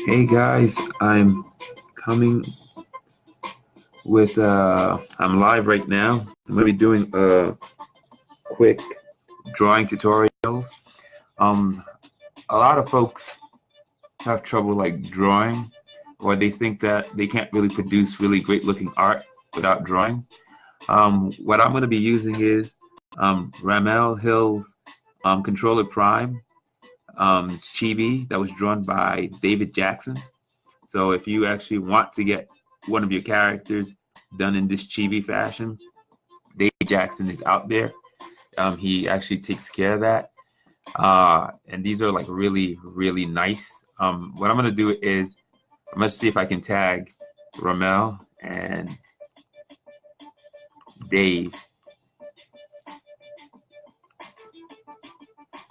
Hey guys, I'm coming with I'm live right now. I'm gonna be doing quick drawing tutorials. Um a lot of folks have trouble like drawing, or they think that they can't really produce really great looking art without drawing. What I'm gonna be using is Ramel Hill's Controller Prime chibi that was drawn by David Jaxon. So if you actually want to get one of your characters done in this chibi fashion, David Jaxon is out there. He actually takes care of that. And these are like really, really nice. What I'm gonna do is I'm gonna see if I can tag Ramel and Dave.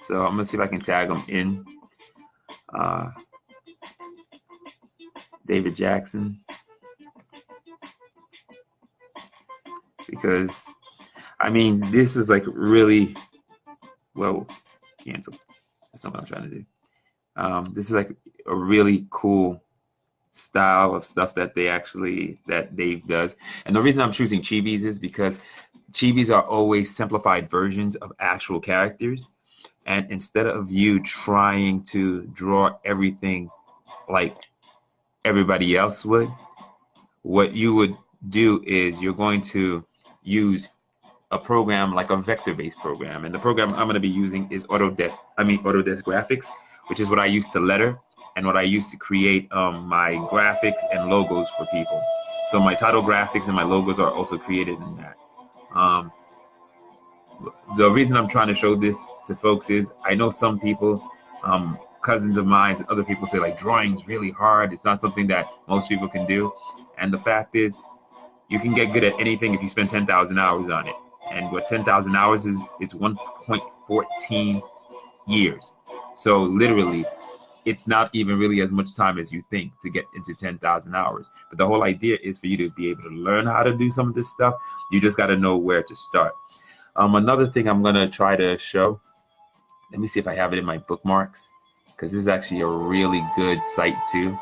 So I'm gonna see if I can tag them in. Uh, David Jaxon, because I mean this is like really well cancel. That's not what I'm trying to do. This is like a really cool style of stuff that that Dave does. And the reason I'm choosing chibis is because chibis are always simplified versions of actual characters. And instead of you trying to draw everything like everybody else would, what you would do is you're going to use a program like a vector-based program. And the program I'm going to be using is Autodesk Graphics, which is what I use to letter and what I use to create my graphics and logos for people. So my title graphics and my logos are also created in that. The reason I'm trying to show this to folks is I know some people, cousins of mine, and other people say like drawing's really hard. It's not something that most people can do. And the fact is, you can get good at anything if you spend 10,000 hours on it. And what 10,000 hours is, it's 1.14 years. So literally, it's not even really as much time as you think to get into 10,000 hours. But the whole idea is for you to be able to learn how to do some of this stuff. You just got to know where to start. Another thing I'm going to try to show, let me see if I have it in my bookmarks, because this is actually a really good site too.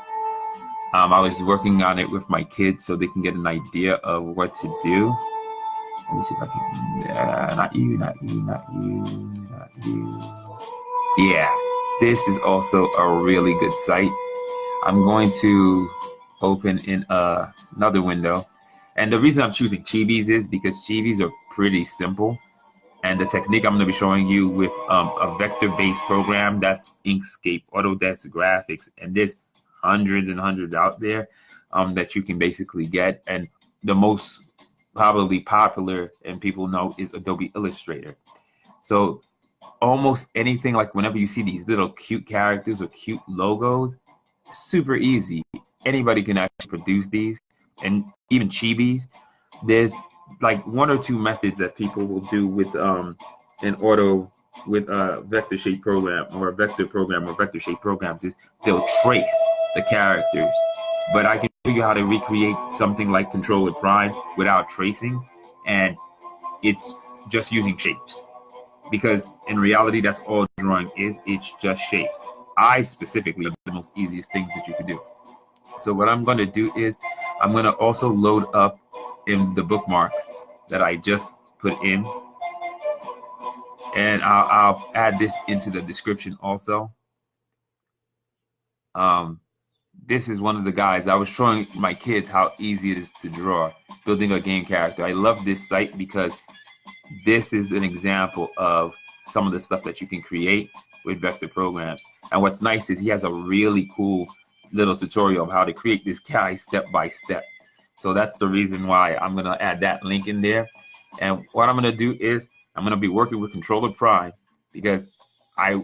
I was working on it with my kids so they can get an idea of what to do. Let me see if I can, not you, not you, not you, not you. Yeah, this is also a really good site. I'm going to open in another window. And the reason I'm choosing chibis is because chibis are pretty simple. And the technique I'm going to be showing you with a vector-based program, that's Inkscape, Autodesk Graphics, and there's hundreds and hundreds out there that you can basically get. And the most probably popular and people know is Adobe Illustrator. So almost anything, like whenever you see these little cute characters or cute logos, super easy. Anybody can actually produce these, and even chibis. There's like one or two methods that people will do with a vector shape program or a vector program or vector shape programs is they'll trace the characters. But I can show you how to recreate something like Controller Prime without tracing, and it's just using shapes. Because in reality, that's all drawing is. It's just shapes. I specifically are the most easiest things that you could do. So what I'm going to do is I'm going to also load up in the bookmarks that I just put in, and I'll add this into the description also. This is one of the guys I was showing my kids how easy it is to draw, building a game character. I love this site because this is an example of some of the stuff that you can create with vector programs. And what's nice is he has a really cool little tutorial of how to create this guy step by step. So that's the reason why I'm going to add that link in there. And what I'm going to do is I'm going to be working with Controller Prime because I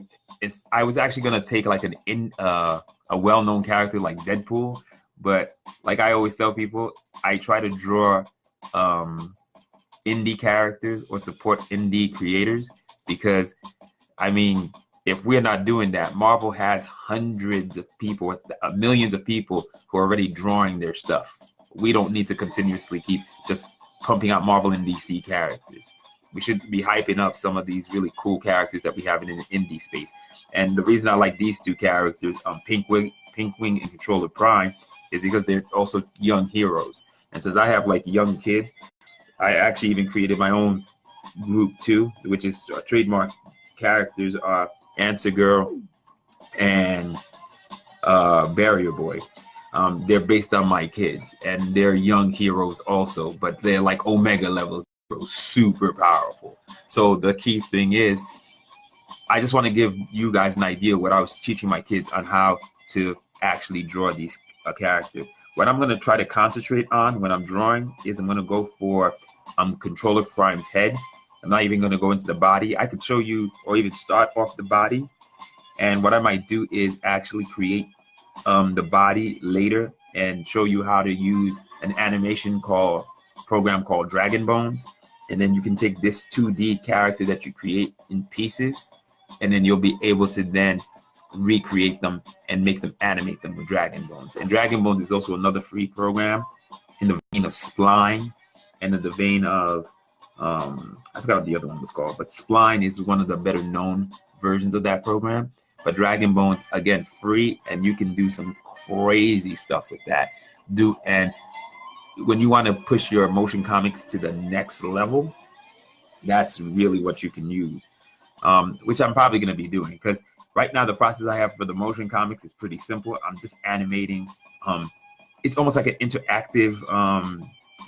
was actually going to take like a well-known character like Deadpool, but like I always tell people, I try to draw indie characters or support indie creators, because I mean, if we're not doing that, Marvel has hundreds of people, millions of people who are already drawing their stuff. We don't need to continuously keep just pumping out Marvel and DC characters. We should be hyping up some of these really cool characters that we have in the indie space. And the reason I like these two characters, Pinkwing and Controller Prime, is because they're also young heroes. And since I have like young kids, I actually even created my own group too, which is trademark characters are Answer Girl and Barrier Boy. They're based on my kids, and they're young heroes also, but they're like Omega level heroes, super powerful. So the key thing is, I just want to give you guys an idea what I was teaching my kids on how to actually draw these characters. What I'm going to try to concentrate on when I'm drawing is I'm going to go for Controller Prime's head. I'm not even going to go into the body. I could show you or even start off the body. And what I might do is actually create the body later and show you how to use an animation program called Dragon Bones. And then you can take this 2D character that you create in pieces, and then you'll be able to then recreate them and make them animate them with Dragon Bones. And Dragon Bones is also another free program in the vein of Spline and in the vein of I forgot what the other one was called, but Spline is one of the better known versions of that program. But Dragon Bones, again, free, and you can do some crazy stuff with that. And when you want to push your motion comics to the next level, that's really what you can use. Which I'm probably going to be doing, because right now the process I have for the motion comics is pretty simple. I'm just animating. It's almost like an interactive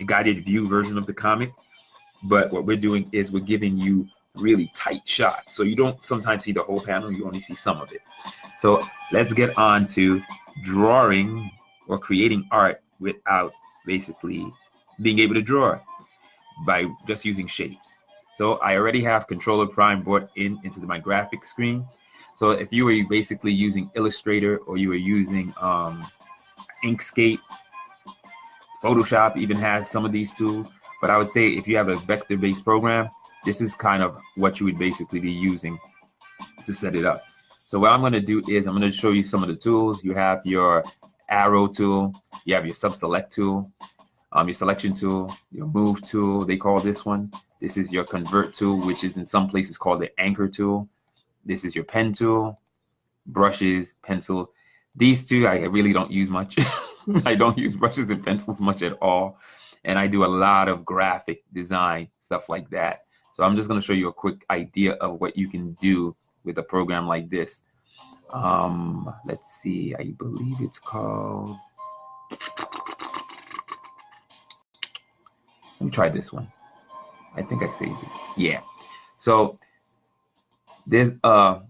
guided view version of the comic, but what we're doing is we're giving you really tight shots, so you don't sometimes see the whole panel, you only see some of it. So let's get on to drawing or creating art without basically being able to draw by just using shapes. So I already have Controller Prime brought into my graphic screen. So if you were basically using Illustrator or you were using Inkscape, Photoshop even has some of these tools, but I would say if you have a vector-based program, this is kind of what you would basically be using to set it up. So what I'm going to do is I'm going to show you some of the tools. You have your arrow tool, you have your sub-select tool, your selection tool, your move tool, they call this one. This is your convert tool, which is in some places called the anchor tool. This is your pen tool, brushes, pencil. These two I really don't use much. I don't use brushes and pencils much at all. And I do a lot of graphic design, stuff like that. So I'm just going to show you a quick idea of what you can do with a program like this. Let's see, I believe it's called, let me try this one. I think I saved it. Yeah. So there's a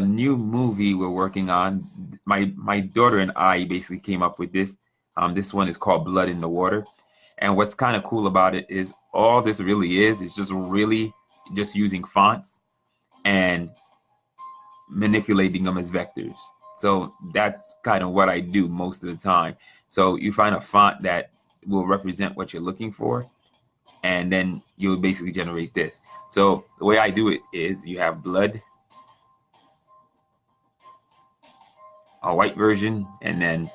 new movie we're working on. My daughter and I basically came up with this. This one is called Blood in the Water. And what's kind of cool about it is all this really is just using fonts and manipulating them as vectors. So that's kind of what I do most of the time. So you find a font that will represent what you're looking for, and then you'll basically generate this. So the way I do it is you have blood, a white version, and then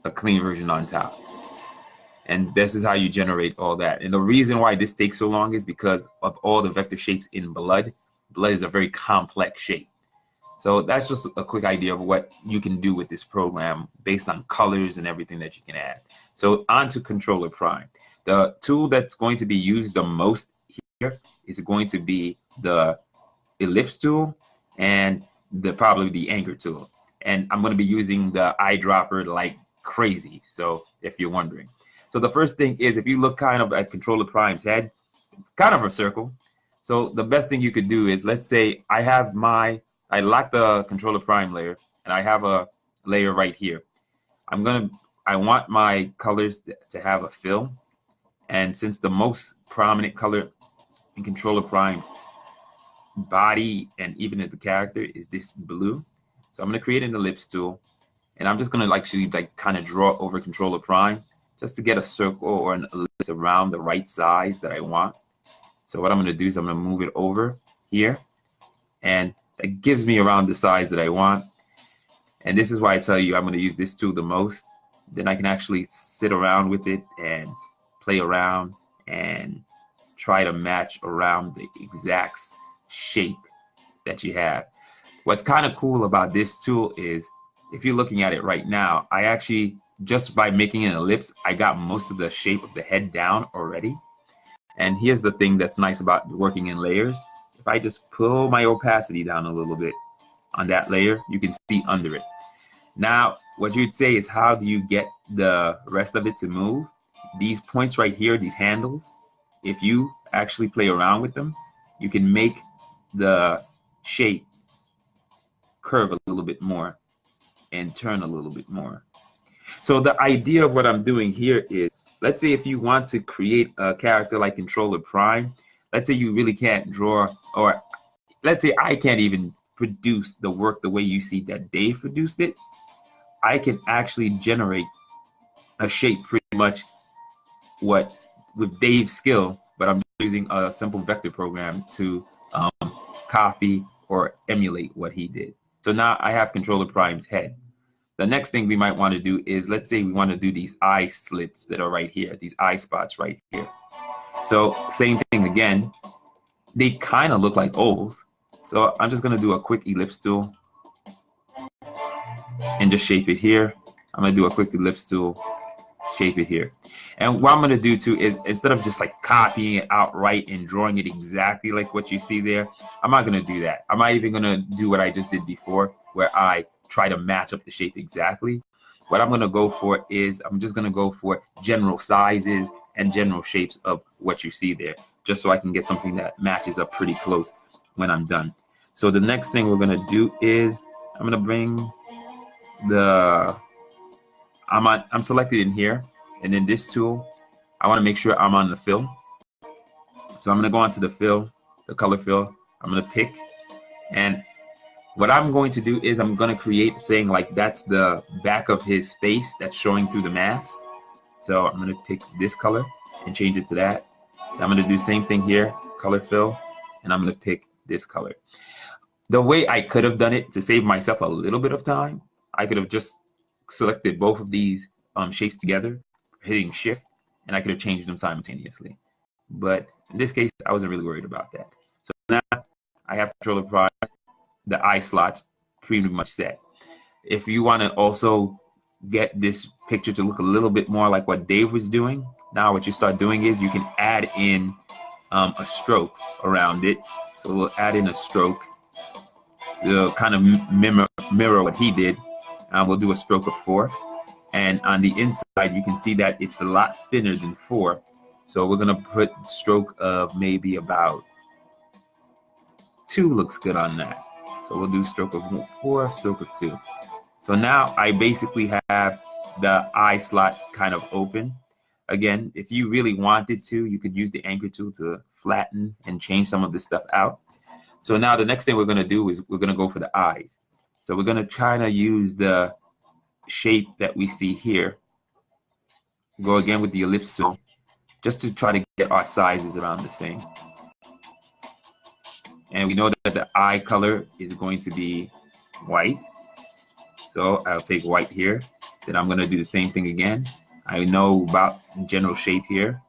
a clean version on top. And this is how you generate all that. And the reason why this takes so long is because of all the vector shapes in blood. Blood is a very complex shape. So that's just a quick idea of what you can do with this program based on colors and everything that you can add. So on to Controller Prime. The tool that's going to be used the most here is going to be the ellipse tool and probably the anchor tool. And I'm going to be using the eyedropper like crazy, so if you're wondering. So the first thing is, if you look kind of at Controller Prime's head, it's kind of a circle. So the best thing you could do is, let's say I lock the Controller Prime layer, and I have a layer right here. I want my colors to have a fill, and since the most prominent color in Controller Prime's body and even at the character is this blue, so I'm going to create an ellipse tool, and I'm just going to actually kind of draw over Controller Prime just to get a circle or an ellipse around the right size that I want. So what I'm going to do is I'm going to move it over here, and that gives me around the size that I want. And this is why I tell you I'm going to use this tool the most. Then I can actually sit around with it and play around and try to match around the exact shape that you have. What's kind of cool about this tool is, if you're looking at it right now, I actually, just by making an ellipse, I got most of the shape of the head down already. And here's the thing that's nice about working in layers. If I just pull my opacity down a little bit on that layer, you can see under it. Now, what you'd say is, how do you get the rest of it to move? These points right here, these handles, if you actually play around with them, you can make the shape curve a little bit more and turn a little bit more. So the idea of what I'm doing here is, let's say if you want to create a character like Controller Prime, let's say you really can't draw, or let's say I can't even produce the work the way you see that Dave produced it, I can actually generate a shape pretty much with Dave's skill, but I'm using a simple vector program to copy or emulate what he did. So now I have Controller Prime's head. The next thing we might want to do is, let's say we want to do these eye slits that are right here, these eye spots right here. So same thing again, they kind of look like ovals. So I'm just going to do a quick ellipse tool and just shape it here. I'm going to do a quick ellipse tool, shape it here. And what I'm going to do too is, instead of just like copying it outright and drawing it exactly like what you see there, I'm not going to do that. I'm not even going to do what I just did before, where I try to match up the shape exactly. What I'm going to go for is, I'm just going to go for general sizes and general shapes of what you see there, just so I can get something that matches up pretty close when I'm done. So the next thing we're going to do is, I'm going to bring the, I'm selected in here, and then this tool, I want to make sure I'm on the fill. So I'm going to go onto the fill, the color fill. I'm going to pick, and what I'm going to do is, I'm going to create saying like that's the back of his face that's showing through the mask. So I'm going to pick this color and change it to that. I'm going to do the same thing here, color fill, and I'm going to pick this color. The way I could have done it to save myself a little bit of time, I could have just selected both of these shapes together, hitting shift, and I could have changed them simultaneously. But in this case, I wasn't really worried about that. So now I have Controller Prime, the eye slots pretty much set. If you want to also get this picture to look a little bit more like what Dave was doing, now what you start doing is, you can add in a stroke around it. So we'll add in a stroke to kind of mirror what he did. We'll do a stroke of 4. And on the inside, you can see that it's a lot thinner than 4. So we're going to put stroke of maybe about 2 looks good on that. So we'll do stroke of 4, stroke of 2. So now I basically have the eye slot kind of open. Again, if you really wanted to, you could use the anchor tool to flatten and change some of this stuff out. So now the next thing we're going to do is, we're going to go for the eyes. So we're going to try to use the shape that we see here. Go again with the ellipse tool, just to try to get our sizes around the same. And we know that the eye color is going to be white. So I'll take white here. Then I'm going to do the same thing again. I know about the general shape here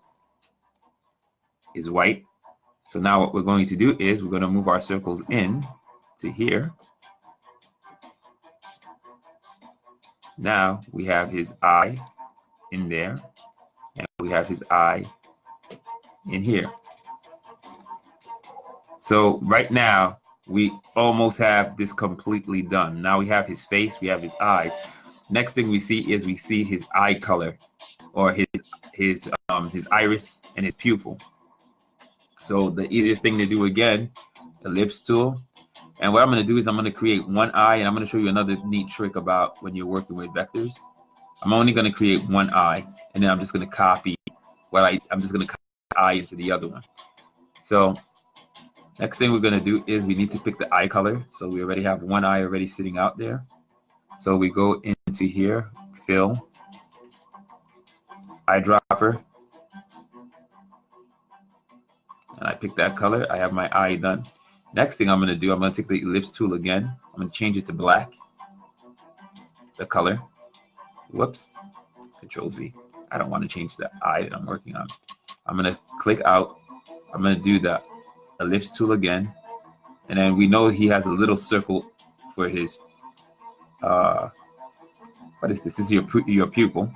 is white. So now what we're going to do is, we're going to move our circles in to here. Now we have his eye in there, and we have his eye in here. So right now we almost have this completely done. Now we have his face, we have his eyes. Next thing we see is, we see his eye color, or his iris and his pupil. So the easiest thing to do, again, ellipse tool. And what I'm going to do is, I'm going to create one eye, and I'm going to show you another neat trick about when you're working with vectors. I'm only going to create one eye, and then I'm just going to copy I'm just going to copy the eye into the other one. So next thing we're going to do is, we need to pick the eye color. So we already have one eye already sitting out there. So we go into here, fill, eyedropper, and I pick that color. I have my eye done. Next thing I'm going to do, I'm going to take the ellipse tool again. I'm going to change it to black, the color. Whoops, Control Z. I don't want to change the eye that I'm working on. I'm going to click out. I'm going to do the ellipse tool again. And then we know he has a little circle for his what is this? This is your pupil.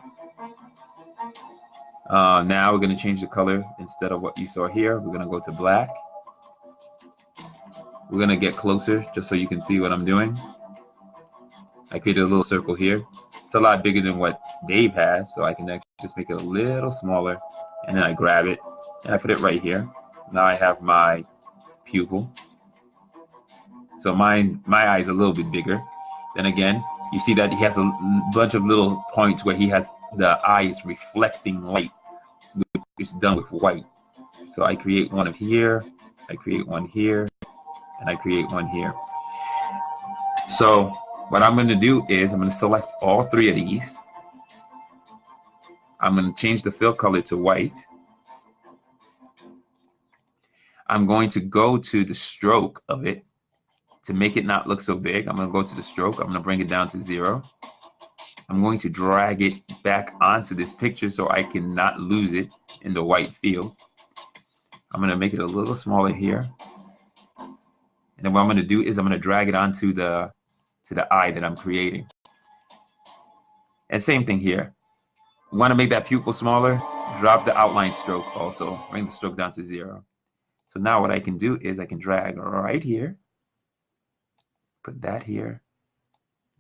Now we're going to change the color. Instead of what you saw here, we're going to go to black. We're going to get closer just so you can see what I'm doing. I created a little circle here. It's a lot bigger than what Dave has, so I can actually just make it a little smaller, and then I grab it and I put it right here. Now I have my pupil. So my eye is a little bit bigger. Then again, you see that he has a bunch of little points where he has the eye is reflecting light. It's done with white. So I create one of here, I create one here, and I create one here. So what I'm going to do is I'm going to select all three of these. I'm going to change the fill color to white. I'm going to go to the stroke of it to make it not look so big. I'm going to go to the stroke. I'm going to bring it down to 0. I'm going to drag it back onto this picture so I cannot lose it in the white field. I'm going to make it a little smaller here. And then what I'm going to do is I'm going to drag it onto the eye that I'm creating. And same thing here. You want to make that pupil smaller? Drop the outline stroke also. Bring the stroke down to 0. So now what I can do is I can drag right here. Put that here.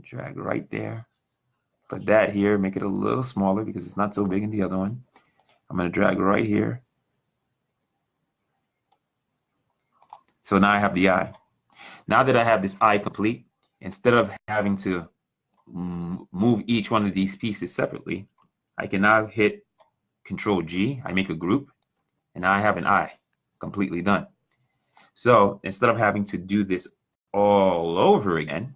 Drag right there. Put that here. Make it a little smaller because it's not so big in the other one. I'm going to drag right here. So now I have the eye. Now that I have this eye complete, instead of having to move each one of these pieces separately, I can now hit Control G. I make a group, and now I have an eye completely done. So instead of having to do this all over again,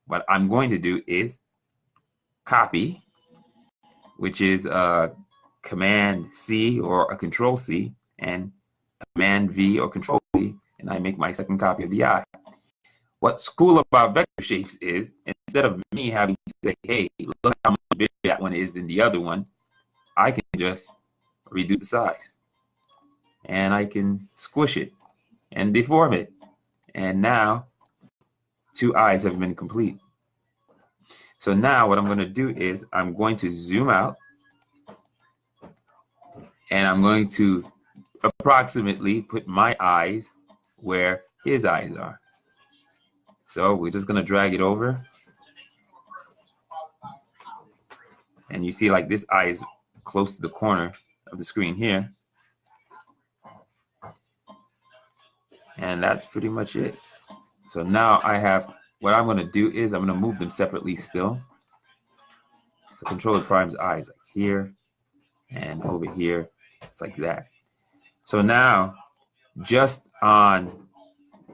what I'm going to do is copy, which is a Command C or a Control C, and Command V or Control V, and I make my second copy of the eye. What's cool about vector shapes is instead of me having to say, hey, look how much bigger that one is than the other one, I can just reduce the size. And I can squish it and deform it. And now 2 eyes have been complete. So now what I'm going to do is I'm going to zoom out, and I'm going to approximately put my eyes where his eyes are. So we're just going to drag it over. And you see like this eye is close to the corner of the screen here. And that's pretty much it. So now I have, what I'm going to do is I'm going to move them separately still. So control the prime's eyes like here and over here. It's like that. So now just on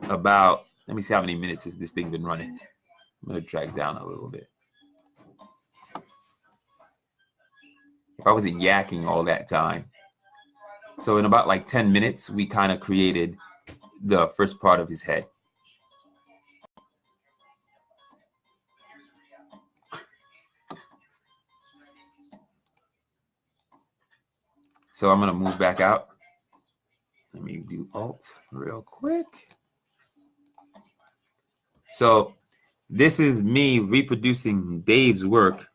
about, let me see how many minutes has this thing been running. I'm going to drag down a little bit. If I wasn't yakking all that time. So in about like 10 minutes, we kind of created the first part of his head. So I'm going to move back out. Let me do Alt real quick. So this is me reproducing Dave's work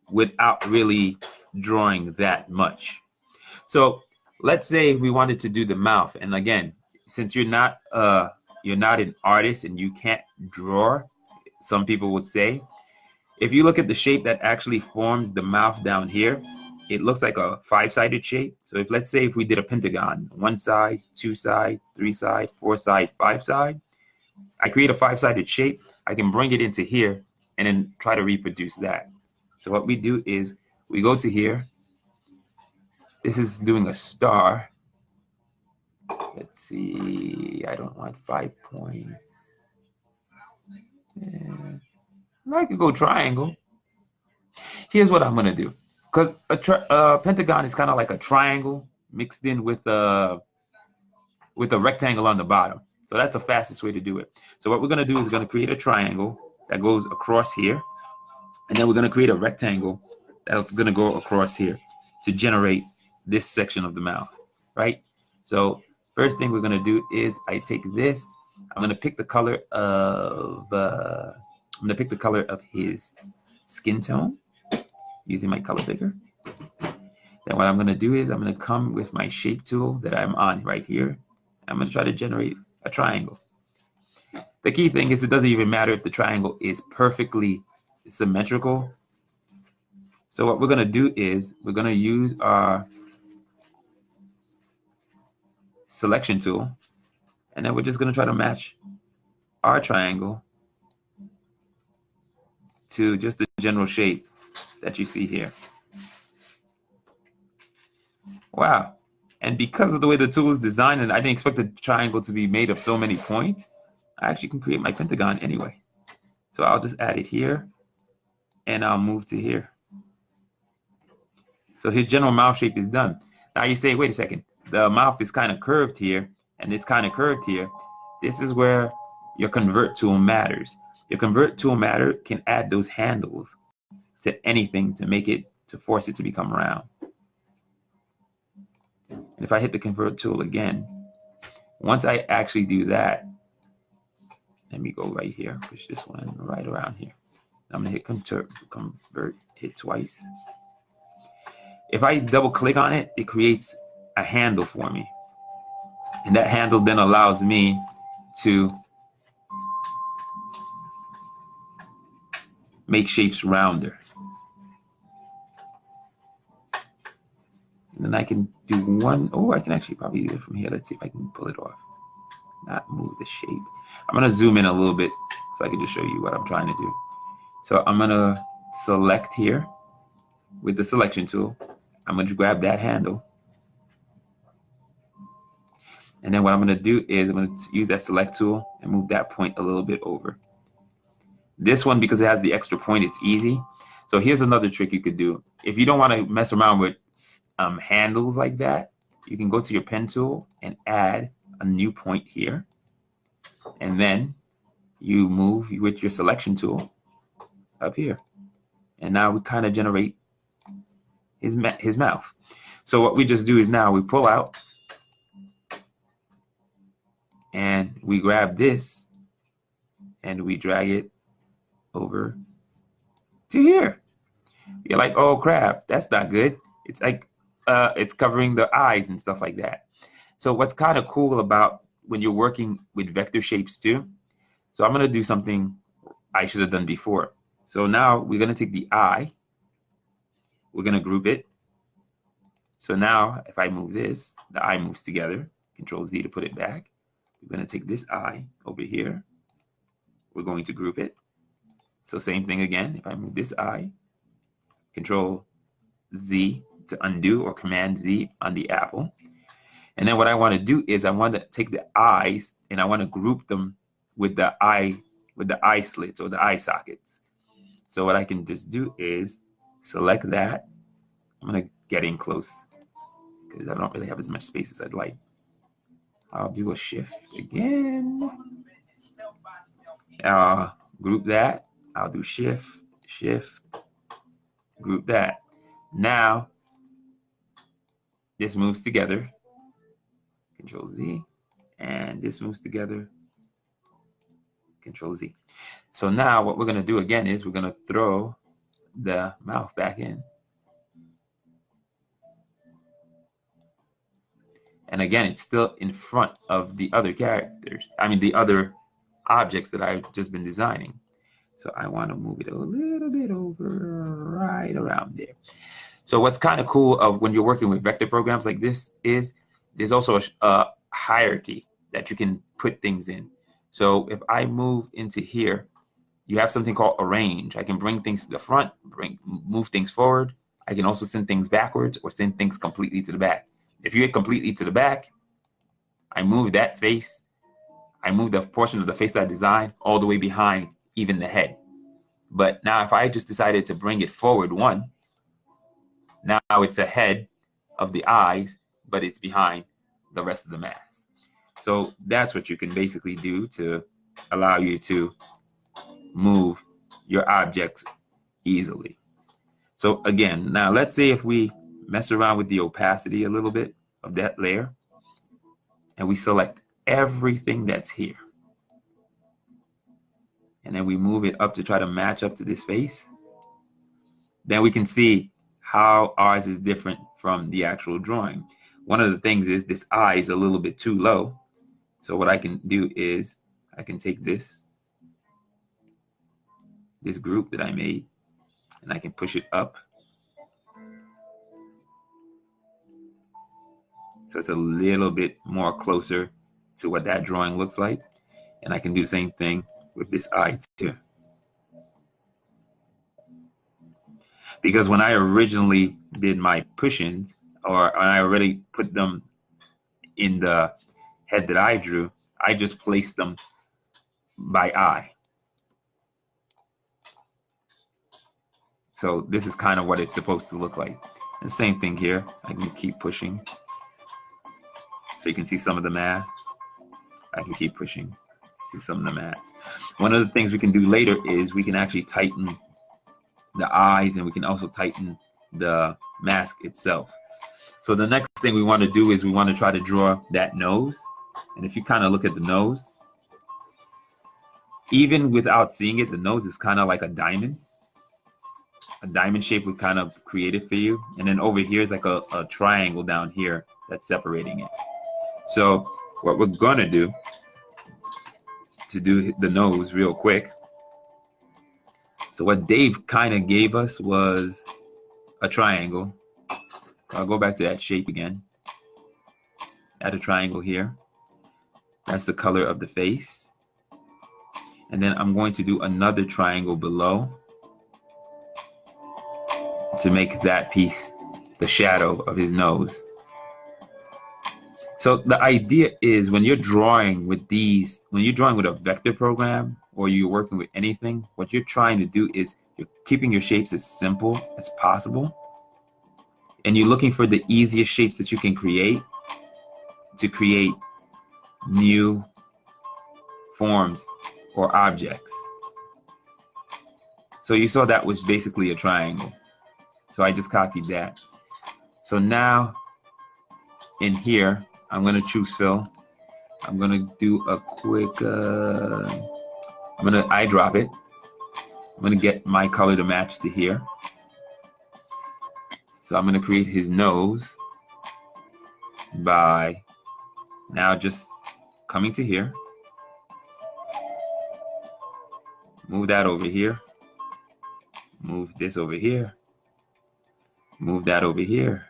without really drawing that much. So let's say we wanted to do the mouth, and again, since you're not an artist and you can't draw, some people would say, if you look at the shape that actually forms the mouth down here, it looks like a 5-sided shape. So if let's say if we did a pentagon, 1 side, 2 side, 3 side, 4 side, 5 side, I create a 5-sided shape. I can bring it into here and then try to reproduce that. So what we do is we go to here. This is doing a star. Let's see. I don't want 5 points. I could go triangle. Here's what I'm gonna do. Because a pentagon is kind of like a triangle mixed in with a rectangle on the bottom. So that's the fastest way to do it. So what we're going to do is we're going to create a triangle that goes across here. And then we're going to create a rectangle that's going to go across here to generate this section of the mouth, right? So first thing we're going to do is I take this I'm gonna pick the color of his skin tone using my color picker. Then what I'm gonna do is I'm gonna come with my shape tool that I'm on right here. I'm gonna try to generate a triangle. The key thing is it doesn't even matter if the triangle is perfectly symmetrical. So what we're gonna do is we're gonna use our selection tool, and then we're just gonna try to match our triangle to just the general shape that you see here. Wow. And because of the way the tool is designed, and I didn't expect the triangle to be made of so many points, I actually can create my pentagon anyway. So I'll just add it here, and I'll move to here. So his general mouth shape is done. Now you say, wait a second, the mouth is kind of curved here, and it's kind of curved here. This is where your convert tool matters. Your convert tool can add those handles to anything to make it, to force it to become round. And if I hit the convert tool again, once I actually do that, let me go right here, push this one right around here. I'm gonna hit convert, hit twice. If I double click on it, it creates a handle for me. And that handle then allows me to make shapes rounder. And then I can do one, I can actually probably do it from here. Let's see if I can pull it off. Not move the shape. I'm gonna zoom in a little bit so I can just show you what I'm trying to do. So I'm gonna select here with the selection tool. I'm gonna grab that handle. And then what I'm gonna do is I'm gonna use that select tool and move that point a little bit over. This one, because it has the extra point, it's easy. So here's another trick you could do. If you don't wanna mess around with handles like that, you can go to your pen tool and add a new point here. And then you move with your selection tool up here. And now we kind of generate his mouth. So what we just do is now we pull out and we grab this and we drag it over to here. You're like, oh crap, that's not good. It's like it's covering the eyes and stuff like that. So what's kind of cool about when you're working with vector shapes too, so I'm going to do something I should have done before. So now we're going to take the eye, we're going to group it. So now if I move this, the eye moves together. Control Z to put it back. We're going to take this eye over here. We're going to group it. So same thing again. If I move this eye, Control Z to undo, or Command Z on the apple. And then what I want to do is I want to take the eyes and I want to group them with the eye slits or the eye sockets. So what I can just do is select that. I'm going to get in close because I don't really have as much space as I'd like. I'll do a shift again. Group that. I'll do shift, group that. Now this moves together. Control Z, and this moves together. Control Z. So now what we're going to do again is we're going to throw the mouth back in. And again, it's still in front of the other characters. I mean, the other objects that I've just been designing. So I want to move it a little bit over right around there. So what's kind of cool of when you're working with vector programs like this is there's also a hierarchy that you can put things in. So if I move into here, you have something called arrange. I can bring things to the front, move things forward. I can also send things backwards or send things completely to the back. If you get completely to the back, I move that face. I move the portion of the face that I designed all the way behind even the head. But now if I just decided to bring it forward one, now it's ahead of the eyes, but it's behind the rest of the mask. So that's what you can basically do to allow you to move your objects easily. So again, now let's say if we mess around with the opacity a little bit of that layer and we select everything that's here. and then we move it up to try to match up to this face, then we can see how ours is different from the actual drawing. One of the things is this eye is a little bit too low. So what I can do is I can take this group that I made, and I can push it up. So it's a little bit more closer to what that drawing looks like. And I can do the same thing with this eye too. Because when I originally did my push-ins, or I already put them in the head that I drew, I just placed them by eye. So this is kind of what it's supposed to look like. And same thing here. I can keep pushing. So you can see some of the mass. I can keep pushing. See some of the mass. One of the things we can do later is we can actually tighten the eyes, and we can also tighten the mask itself. So the next thing we want to do is we want to try to draw that nose. And if you kind of look at the nose, even without seeing it, the nose is kind of like a diamond. A diamond shape we kind of created for you. And then over here is like a triangle down here that's separating it. So what we're going to do the nose real quick. So what Dave kind of gave us was a triangle. So I'll go back to that shape again. Add a triangle here. That's the color of the face. And then I'm going to do another triangle below to make that piece the shadow of his nose. So the idea is when you're drawing with a vector program, or you're working with anything, what you're trying to do is you're keeping your shapes as simple as possible. And you're looking for the easiest shapes that you can create to create new forms or objects. So you saw that was basically a triangle. So I just copied that. So now in here, I'm going to choose fill. I'm going to do a quick, I'm going to eyedrop it. I'm going to get my color to match to here. So I'm going to create his nose by now just coming to here. Move that over here. Move this over here. Move that over here.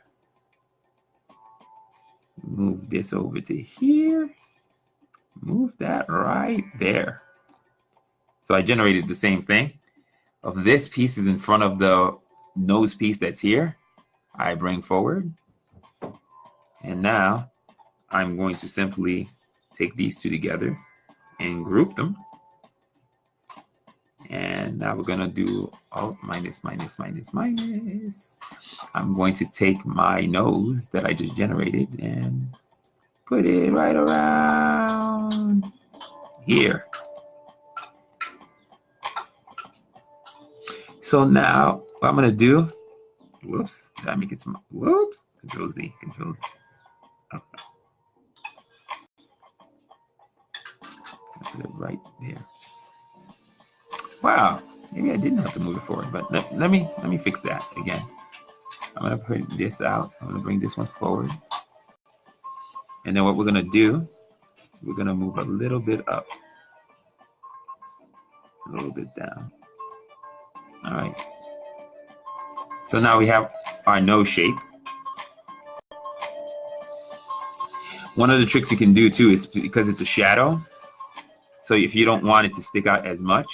Move this over to here. Move that right there. So I generated the same thing. Of this piece is in front of the nose piece that's here. I bring forward. And now I'm going to simply take these two together and group them. And now we're going to do alt minus, minus, minus, minus. I'm going to take my nose that I just generated and put it right around here. So now what I'm going to do, whoops, did I make it small? Whoops, Control Z, Control Z. Okay. Put it right there. Wow, maybe I didn't have to move it forward, but let me fix that again. I'm gonna put this out. I'm gonna bring this one forward, and then what we're gonna do, we're gonna move a little bit up, a little bit down. All right. So now we have our nose shape. One of the tricks you can do too is because it's a shadow. So if you don't want it to stick out as much,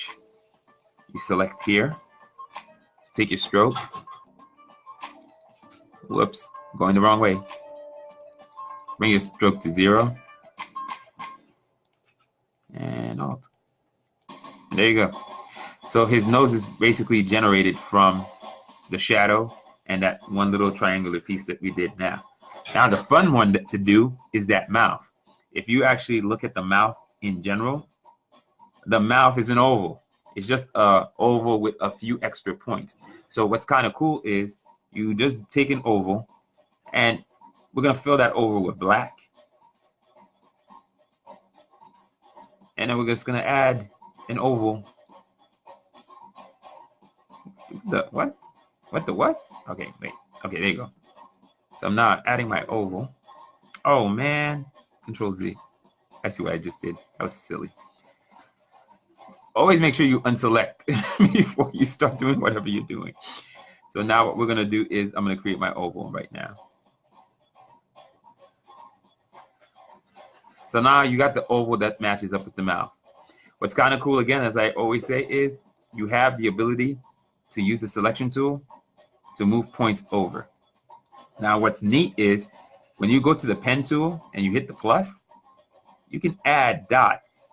you select here, just take your stroke, whoops, going the wrong way, bring your stroke to 0, and alt. There you go. So his nose is basically generated from the shadow and that one little triangular piece that we did now. Now the fun one to do is that mouth. If you actually look at the mouth in general, the mouth is an oval. It's just an oval with a few extra points. So what's kind of cool is you just take an oval, and we're going to fill that oval with black. And then we're just going to add an oval The what? What the what? Okay, wait. Okay, there you go. So I'm now adding my oval. Oh man, Control Z. I see what I just did. That was silly. Always make sure you unselect before you start doing whatever you're doing. So now what we're gonna do is I'm gonna create my oval right now. So now you got the oval that matches up with the mouth. What's kind of cool, again, as I always say, is you have the ability to use the selection tool to move points over. Now what's neat is when you go to the pen tool and you hit the plus, you can add dots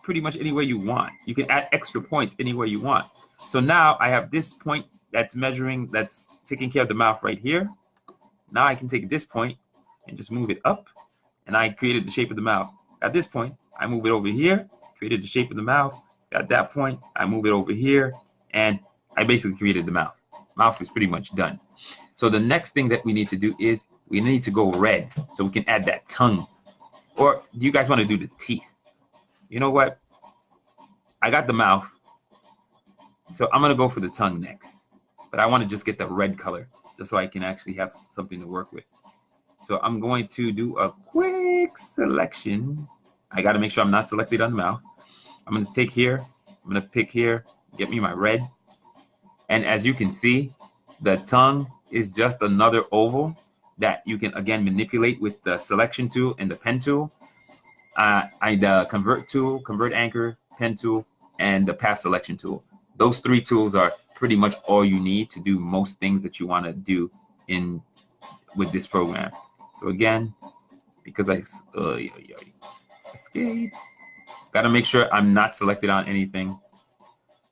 pretty much anywhere you want. You can add extra points anywhere you want. So now I have this point that's measuring, that's taking care of the mouth right here. Now I can take this point and just move it up, and I created the shape of the mouth. At this point, I move it over here, created the shape of the mouth. At that point, I move it over here, and I basically created the mouth. Mouth is pretty much done. So the next thing that we need to do is we need to go red so we can add that tongue. Or do you guys want to do the teeth? You know what? I got the mouth, so I'm going to go for the tongue next. But I want to just get the red color just so I can actually have something to work with. So I'm going to do a quick selection. I got to make sure I'm not selected on the mouth. I'm going to take here. I'm going to pick here, get me my red. And as you can see, the tongue is just another oval that you can, again, manipulate with the selection tool and the pen tool. The convert tool, convert anchor, pen tool, and the path selection tool. Those three tools are pretty much all you need to do most things that you want to do with this program. So again, because I escape, gotta make sure I'm not selected on anything.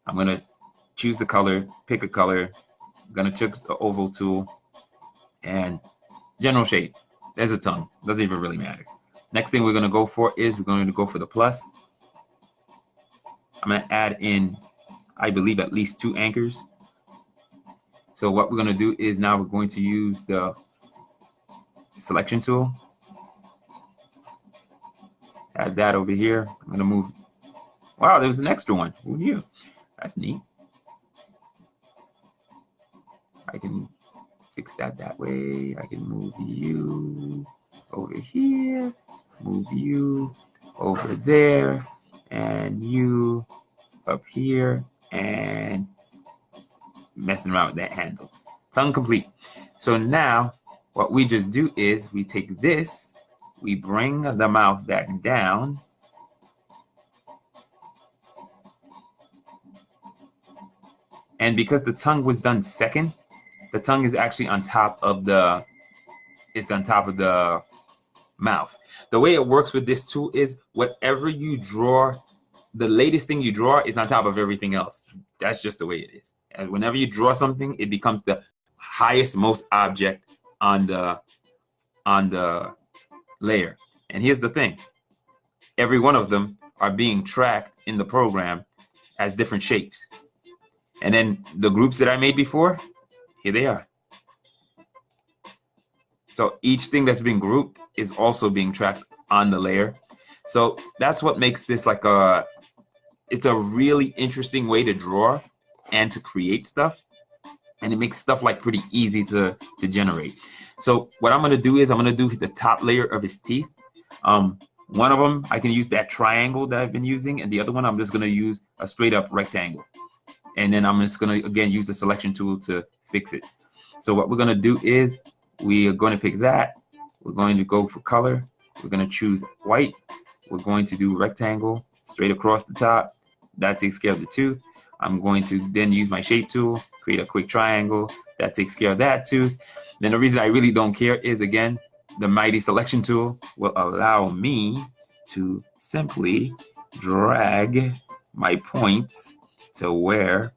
I'm gonna choose the color, pick a color. I'm gonna choose the oval tool and general shape. There's a tongue. Doesn't even really matter. Next thing we're gonna go for is we're going to go for the plus. I'm gonna add in, I believe, at least 2 anchors. So what we're gonna do is now we're going to use the selection tool. Add that over here. I'm gonna move. Wow, there was an extra one. Who knew? That's neat. I can fix that way. I can move you over here, move you over there, and you up here, and messing around with that handle. Tongue complete. So now what we just do is we take this, we bring the mouth back down, and because the tongue was done second, the tongue is actually on top of the mouth. The way it works with this tool is whatever you draw, the latest thing you draw is on top of everything else. That's just the way it is. And whenever you draw something, it becomes the highest, most object on the layer. And here's the thing. Every one of them are being tracked in the program as different shapes. And then the groups that I made before, here they are. So each thing that's being grouped is also being tracked on the layer. So that's what makes this like it's a really interesting way to draw and to create stuff. And it makes stuff like pretty easy to generate. So what I'm gonna do is I'm gonna do the top layer of his teeth. One of them, I can use that triangle that I've been using, and the other one, I'm just gonna use a straight up rectangle. And then I'm just gonna, again, use the selection tool to fix it. So what we're gonna do is we are gonna pick that. We're going to go for color. We're gonna choose white. We're going to do rectangle straight across the top. That takes care of the tooth. I'm going to then use my shape tool, create a quick triangle. That takes care of that tooth. Then the reason I really don't care is, again, the mighty selection tool will allow me to simply drag my points to where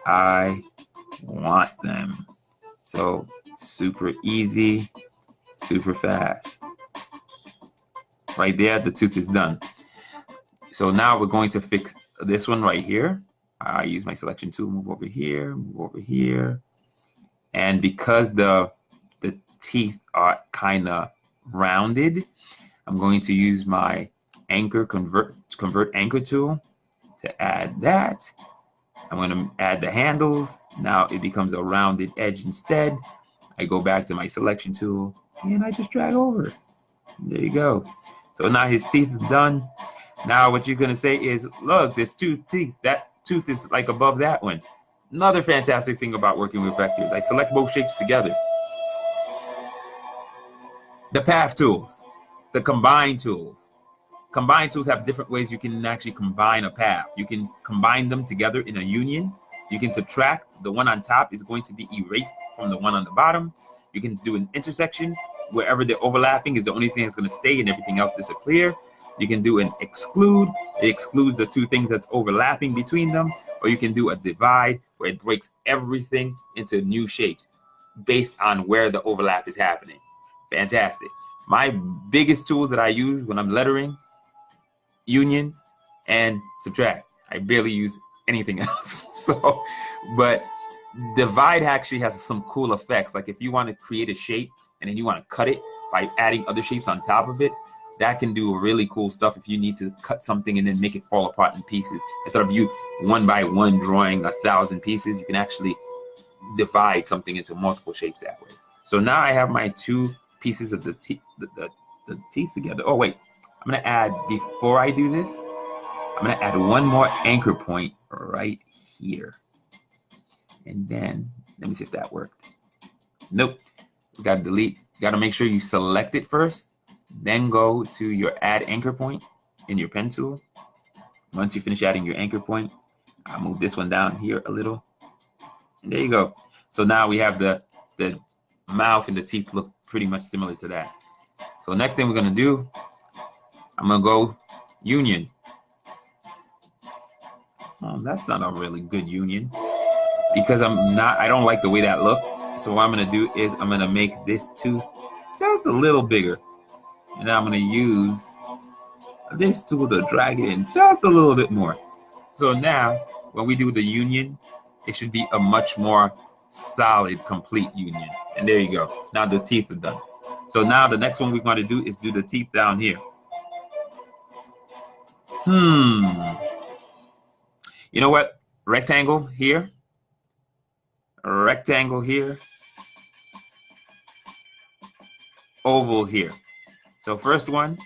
I want them. So super easy, super fast. Right there, the tooth is done. So now we're going to fix this one right here. I use my selection tool, move over here, move over here. And because the teeth are kind of rounded, I'm going to use my anchor convert anchor tool to add that. I'm going to add the handles. Now it becomes a rounded edge instead. I go back to my selection tool and I just drag over. There you go. So now his teeth is done. Now what you're going to say is, look, there's two teeth. That tooth is like above that one. Another fantastic thing about working with vectors, I select both shapes together. The path tools, the combine tools. Combine tools have different ways you can actually combine a path. You can combine them together in a union. You can subtract. The one on top is going to be erased from the one on the bottom. You can do an intersection. Wherever they're overlapping is the only thing that's going to stay and everything else disappear. You can do an exclude. It excludes the two things that's overlapping between them. Or you can do a divide where it breaks everything into new shapes based on where the overlap is happening. Fantastic. My biggest tools that I use when I'm lettering, union and subtract. I barely use anything else. So, but divide actually has some cool effects. Like if you want to create a shape and then you want to cut it by adding other shapes on top of it, that can do really cool stuff if you need to cut something and then make it fall apart in pieces. Instead of you one by one drawing 1,000 pieces, you can actually divide something into multiple shapes that way. So now I have my two pieces of the teeth together. Oh wait, I'm gonna add, before I do this, I'm gonna add one more anchor point right here. And then, let me see if that worked. Nope, you gotta delete, you gotta make sure you select it first, then go to your add anchor point in your pen tool. Once you finish adding your anchor point, I'll move this one down here a little. And there you go. So now we have the mouth and the teeth look pretty much similar to that. So next thing we're gonna do, I'm gonna go union. That's not a really good union because I don't like the way that looked. So what I'm gonna do is I'm gonna make this tooth just a little bigger. And I'm gonna use this tool to drag it in just a little bit more. So now when we do the union, it should be a much more solid, complete union. And there you go. Now the teeth are done. So now the next one we're going to do is do the teeth down here. You know what? Rectangle here. Rectangle here. Oval here. So first one,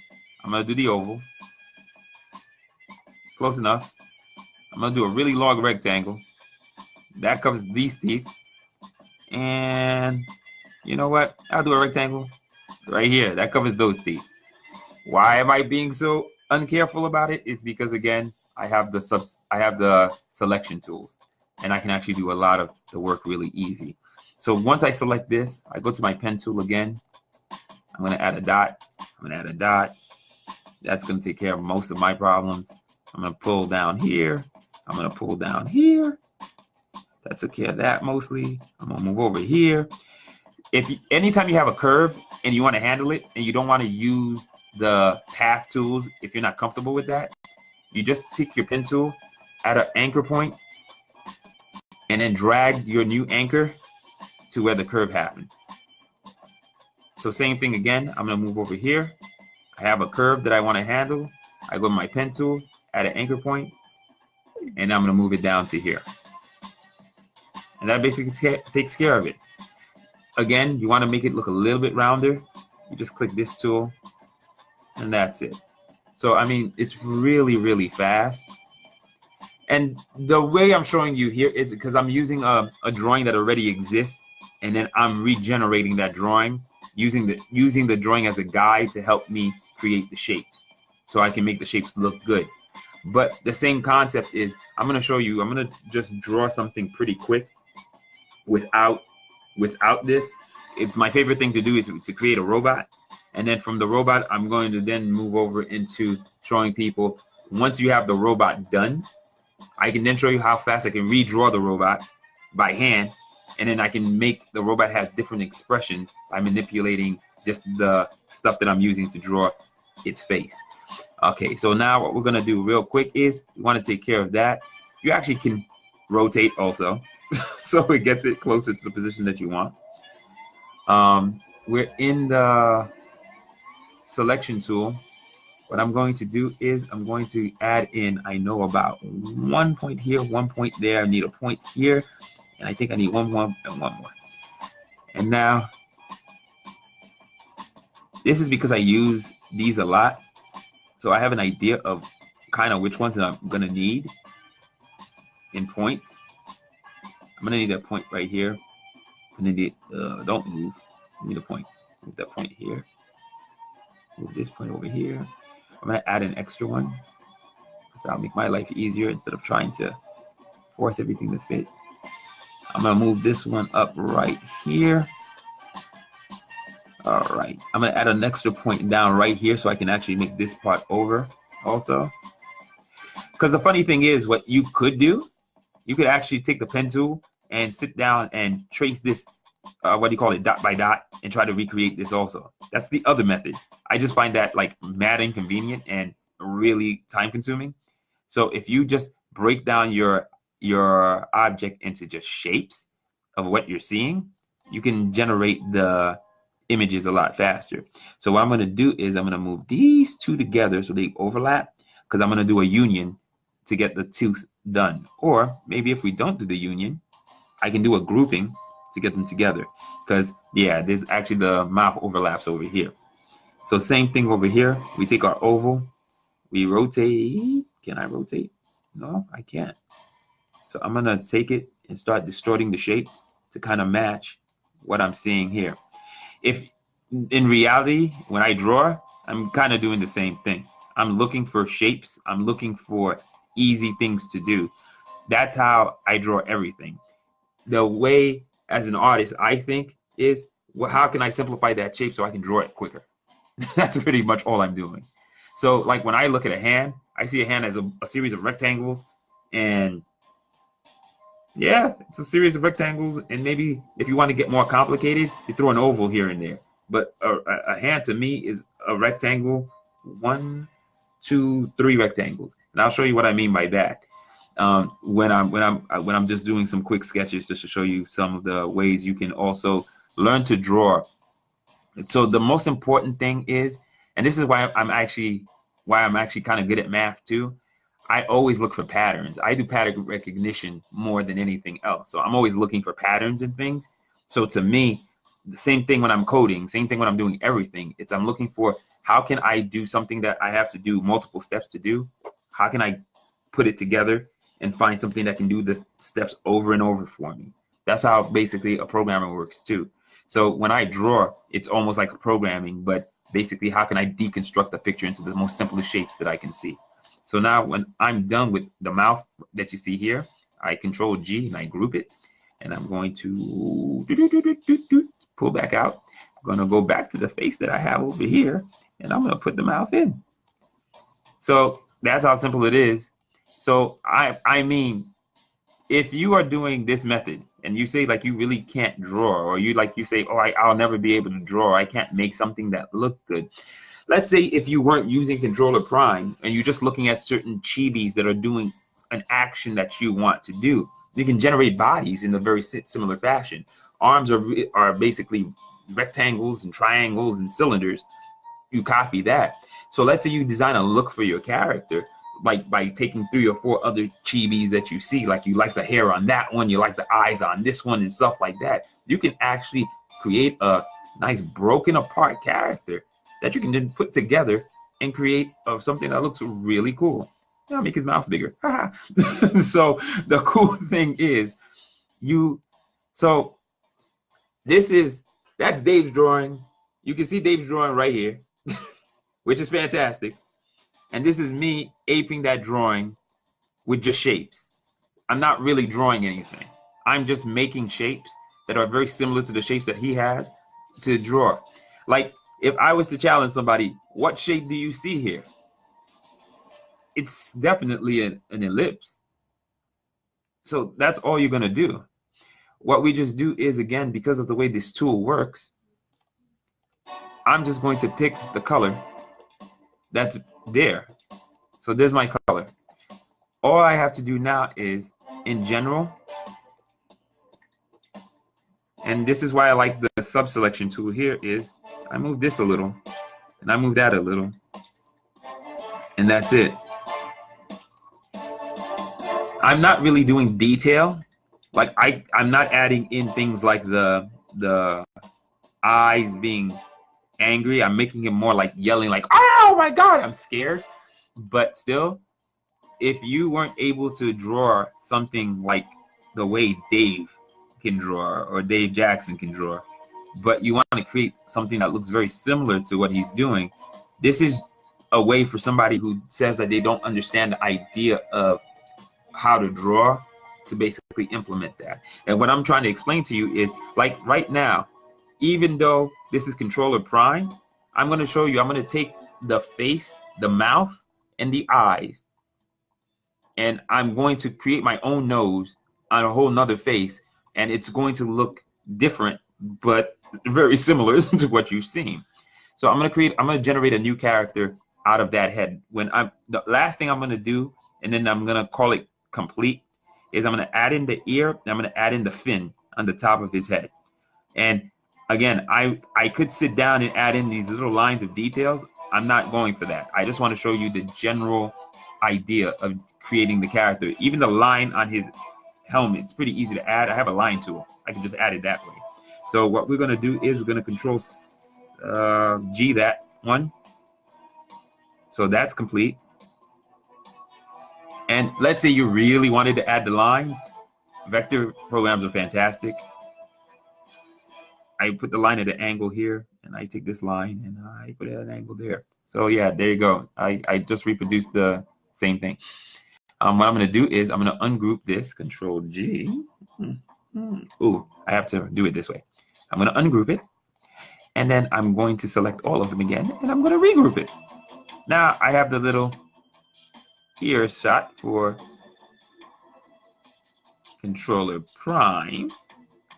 I'm going to do the oval. Close enough. I'm going to do a really long rectangle. That covers these teeth. And you know what? I'll do a rectangle right here. That covers those teeth. Why am I being so uncareful about it? It's because, again, I have the selection tools, and I can actually do a lot of the work really easy. So once I select this, I go to my pen tool again. I'm going to add a dot. I'm going to add a dot. That's going to take care of most of my problems. I'm going to pull down here. I'm going to pull down here. That took care of that mostly. I'm going to move over here. Anytime you have a curve and you want to handle it and you don't want to use the path tools, if you're not comfortable with that, you just take your pen tool, add an anchor point, and then drag your new anchor to where the curve happened. So same thing again. I'm going to move over here. I have a curve that I want to handle. I go to my pen tool, add an anchor point, and I'm going to move it down to here. And that basically takes care of it. Again, you want to make it look a little bit rounder. You just click this tool, and that's it. So, I mean, it's really, really fast. And the way I'm showing you here is because I'm using a drawing that already exists, and then I'm regenerating that drawing, using the drawing as a guide to help me create the shapes, so I can make the shapes look good. But the same concept is, I'm going to show you, I'm going to just draw something pretty quick without this. It's my favorite thing to do is to create a robot. And then from the robot, I'm going to then move over into showing people, once you have the robot done, I can then show you how fast I can redraw the robot by hand. And then I can make the robot have different expressions by manipulating just the stuff that I'm using to draw its face. Okay, so now what we're going to do real quick is we want to take care of that. You actually can rotate also, so it gets it closer to the position that you want. We're in the selection tool. what I'm going to do is I'm going to add in, I know about 1 point here, 1 point there. I need a point here, and I think I need one more and one more. And now, this is because I use these a lot, so I have an idea of kind of which ones that I'm gonna need in points. I'm gonna need that point right here. I'm gonna need, don't move, I need a point. Move that point here. Move this point over here. I'm gonna add an extra one, because that'll make my life easier instead of trying to force everything to fit. I'm gonna move this one up right here. All right, I'm gonna add an extra point down right here so I can actually make this part over also. Because the funny thing is, what you could do, you could actually take the pen tool and sit down and trace this, what do you call it, dot by dot, and try to recreate this also. That's the other method. I just find that like mad inconvenient and really time consuming. So if you just break down your object into just shapes of what you're seeing, you can generate the images a lot faster. So what I'm going to do is I'm going to move these two together so they overlap, because I'm going to do a union to get the two done. Or maybe if we don't do the union, I can do a grouping to get them together, because yeah, there's actually the mouth overlaps over here. So same thing over here. We take our oval, we rotate. Can I rotate? No, I can't. So I'm gonna take it and start distorting the shape to kind of match what I'm seeing here. If in reality, when I draw, I'm kind of doing the same thing. I'm looking for shapes. I'm looking for easy things to do. That's how I draw everything. The way as an artist I think is, well, how can I simplify that shape so I can draw it quicker? That's pretty much all I'm doing. So like when I look at a hand, I see a hand as a series of rectangles, and yeah, it's a series of rectangles, and maybe if you want to get more complicated, you throw an oval here and there. But a hand to me is a rectangle, 1, 2, 3 rectangles, and I'll show you what I mean by that when I'm just doing some quick sketches, just to show you some of the ways you can also learn to draw. So the most important thing is, and this is why I'm actually kind of good at math too, I always look for patterns. I do pattern recognition more than anything else. So I'm always looking for patterns and things. So to me, the same thing when I'm coding, same thing when I'm doing everything. It's I'm looking for, how can I do something that I have to do multiple steps to do? How can I put it together and find something that can do the steps over and over for me? That's how basically a programmer works too. So when I draw, it's almost like a programming, but basically how can I deconstruct the picture into the most simplest shapes that I can see? So now when I'm done with the mouth that you see here, I Control G and I group it, and I'm going to pull back out. I'm going to go back to the face that I have over here, and I'm going to put the mouth in. So that's how simple it is. So I mean, if you are doing this method and you say like you really can't draw, or you say, oh, I'll never be able to draw, I can't make something that look good. Let's say if you weren't using Controller Prime and you're just looking at certain chibis that are doing an action that you want to do, you can generate bodies in a very similar fashion. Arms are basically rectangles and triangles and cylinders. You copy that. So let's say you design a look for your character, like by taking 3 or 4 other chibis that you see, like you like the hair on that one, you like the eyes on this one, and stuff like that. You can actually create a nice broken apart character that you can then put together and create something that looks really cool. I'll make his mouth bigger. So the cool thing is, that's Dave's drawing. You can see Dave's drawing right here, which is fantastic. And this is me aping that drawing with just shapes. I'm not really drawing anything. I'm just making shapes that are very similar to the shapes that he has to draw. Like if I was to challenge somebody, what shape do you see here? It's definitely an ellipse. So that's all you're going to do. What we just do is, again, because of the way this tool works, I'm just going to pick the color that's there. So there's my color. All I have to do now is, in general, and this is why I like the sub-selection tool here, is I move this a little, and I move that a little. And that's it. I'm not really doing detail. Like I'm not adding in things like the eyes being angry. I'm making it more like yelling, like, oh my God, I'm scared. But still, if you weren't able to draw something like the way Dave can draw or Dave Jaxon can draw, but you want to create something that looks very similar to what he's doing, this is a way for somebody who says that they don't understand the idea of how to draw to basically implement that. And what I'm trying to explain to you is, like right now, even though this is controller prime, I'm going to show you, I'm going to take the face, the mouth, and the eyes, and I'm going to create my own nose on a whole nother face, and it's going to look different, but very similar to what you've seen. So I'm going to generate a new character out of that head. The last thing I'm going to do, and then I'm going to call it complete, is I'm going to add in the ear, and I'm going to add in the fin on the top of his head. And again, I could sit down and add in these little lines of details. I'm not going for that. I just want to show you the general idea of creating the character. Even the line on his helmet, it's pretty easy to add. I have a line tool. I can just add it that way. So what we're going to do is we're going to control G that one. So that's complete. And let's say you really wanted to add the lines. Vector programs are fantastic. I put the line at an angle here, and I take this line and I put it at an angle there. So yeah, there you go. I just reproduced the same thing. What I'm going to do is I'm going to ungroup this, Control G. Ooh, I have to do it this way. I'm going to ungroup it, and then I'm going to select all of them again, and I'm going to regroup it. Now I have the little ear shot for controller prime.